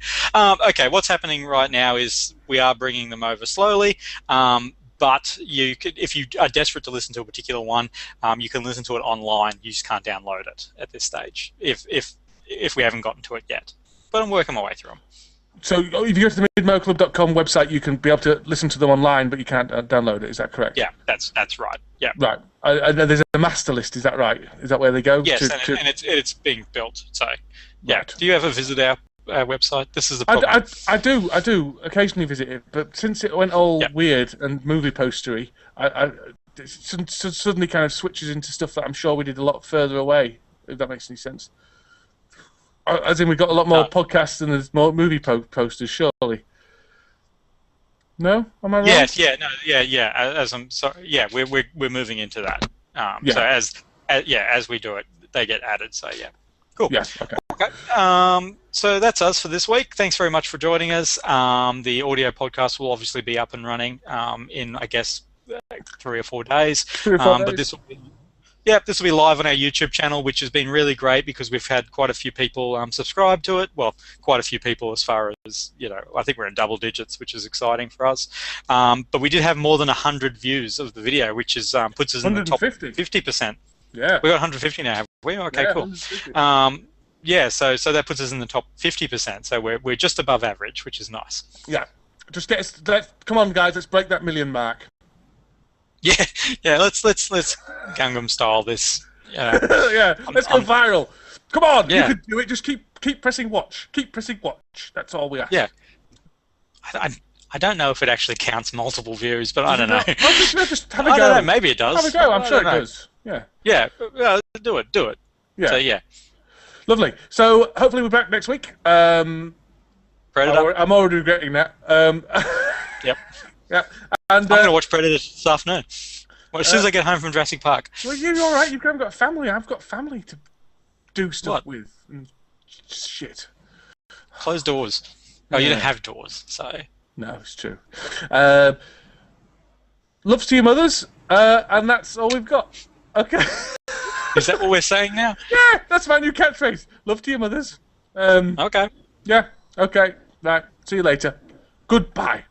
Okay, what's happening right now is we are bringing them over slowly. But you could, if you are desperate to listen to a particular one, you can listen to it online. You just can't download it at this stage, if we haven't gotten to it yet. But I'm working my way through them. So if you go to the midmoclub.com website, you can be able to listen to them online, but you can't download it. Is that correct? Yeah, that's right. Yeah. Right. There's a master list. Is that right? Is that where they go? Yes, and it's being built. So, yeah. Right. Do you ever visit our website? This is the problem. I do occasionally visit it, but since it went all weird and movie postery, it suddenly kind of switches into stuff that I'm sure we did a lot further away. If that makes any sense. As in, we've got a lot more podcasts and there's more movie posters, surely. No, am I wrong? Yes, yeah. As I'm sorry, we're moving into that. So as we do it, they get added. So yeah, cool. Yes. Okay. So that's us for this week. Thanks very much for joining us. The audio podcast will obviously be up and running in, I guess, 3 or 4 days. 3 or 4 days. But this will be live on our YouTube channel, which has been really great because we've had quite a few people subscribe to it. Well, quite a few people as far as, I think we're in double digits, which is exciting for us. But we did have more than 100 views of the video, which is puts us in the top 50%. Yeah. We got 150 now, have we? Okay, cool. So that puts us in the top 50%. So we're just above average, which is nice. Yeah. Just come on, guys, let's break that million mark. Yeah. Let's Gangnam style this. Yeah, let's go viral. Come on, you can do it. Just keep pressing watch. Keep pressing watch. That's all we ask. Yeah. I don't know if it actually counts multiple views, but I don't know. Just have a go. I don't know. Maybe it does. Have a go. I'm sure it does. Yeah. Yeah. Do it. Yeah. So yeah. Lovely. So hopefully we're back next week. Predator. I'm already regretting that. Yep. Yeah. And I'm going to watch Predator this afternoon. Well, as soon as I get home from Jurassic Park. Well, you're all right. You've got a family. I've got family to do stuff with. And shit. Closed doors. Oh, you don't have doors, so. No, it's true. Loves to your mothers, and that's all we've got. Okay. Is that what we're saying now? Yeah, that's my new catchphrase. Love to your mothers. Okay. Yeah, okay. Right. See you later. Goodbye.